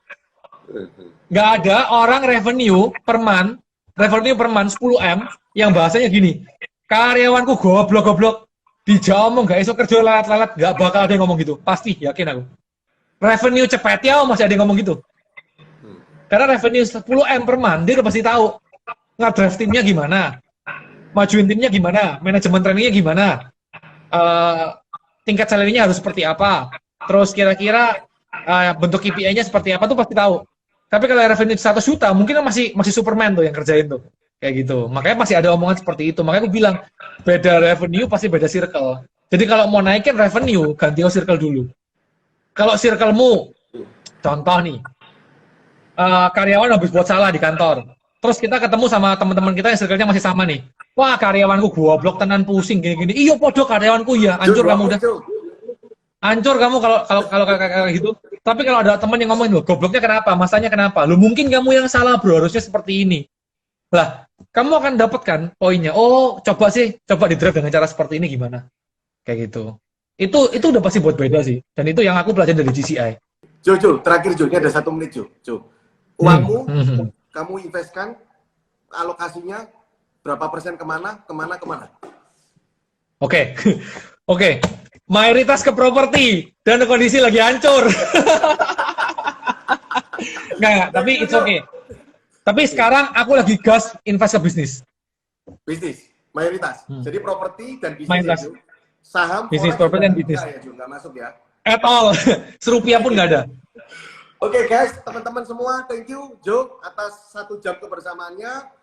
Nggak ada orang revenue per month 10M yang bahasanya gini, karyawanku goblok, dijauh nggak iso kerja lalat-lalat, nggak bakal ada yang ngomong gitu. Pasti, yakin aku. Revenue cepet ya, masih ada yang ngomong gitu. Karena revenue 10M per month, dia udah pasti tahu nge-drive timnya gimana, majuin timnya gimana, manajemen trainingnya gimana, tingkat salary-nya harus seperti apa, terus kira-kira bentuk KPI-nya seperti apa tuh pasti tahu. Tapi kalau revenue 100 juta, mungkin masih Superman tuh yang kerjain tuh. Kayak gitu. Makanya masih ada omongan seperti itu. Makanya aku bilang, beda revenue pasti beda circle. Jadi kalau mau naikin revenue, ganti circle dulu. Kalau circle-mu, contoh nih, karyawan habis buat salah di kantor. Terus kita ketemu sama teman-teman kita yang circle-nya masih sama nih. Wah, karyawanku goblok tenan pusing gini-gini. Iya, podo karyawanku ya. Hancur kamu udah. Hancur kamu kalau kayak gitu. Tapi kalau ada teman yang ngomongin, loh, gobloknya kenapa? Masanya kenapa? Lu mungkin kamu yang salah, bro. Harusnya seperti ini. Lah, kamu akan dapatkan poinnya. Oh, coba di-drive dengan cara seperti ini gimana? Kayak gitu. Itu udah pasti buat beda sih. Dan itu yang aku pelajari dari GCI. Jo, terakhir Jo, ini ada 1 menit Jo. Uangmu kamu investkan, alokasinya berapa persen kemana? Oke. Mayoritas ke properti dan kondisi lagi hancur. Nggak, tapi it's okay. Tapi sekarang aku lagi gas invest ke bisnis. Bisnis, mayoritas. Jadi properti dan bisnis Mayoritas. itu. Saham, bisnis, properti dan bisnis. Ya, nggak masuk ya. At all. Serupiah pun nggak ada. Oke guys, teman-teman semua, thank you Jo atas 1 jam kebersamaannya.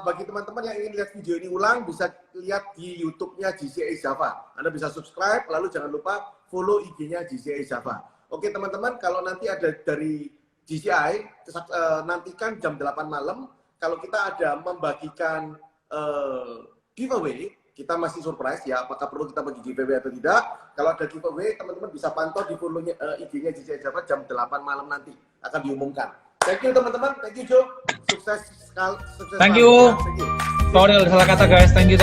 Bagi teman-teman yang ingin lihat video ini ulang, bisa lihat di YouTube-nya GCI Java. Anda bisa subscribe, lalu jangan lupa follow IG-nya GCI Java. Oke teman-teman, kalau nanti ada dari GCI, nantikan jam 8 malam. Kalau kita ada membagikan giveaway, kita masih surprise ya, apakah perlu kita bagi giveaway atau tidak. Kalau ada giveaway, teman-teman bisa pantau di follow-nya IG-nya GCI Java jam 8 malam nanti akan diumumkan. Thank you teman-teman, thank you Jo. Sukses sekali. Thank you. Sorry salah kata guys, thank you.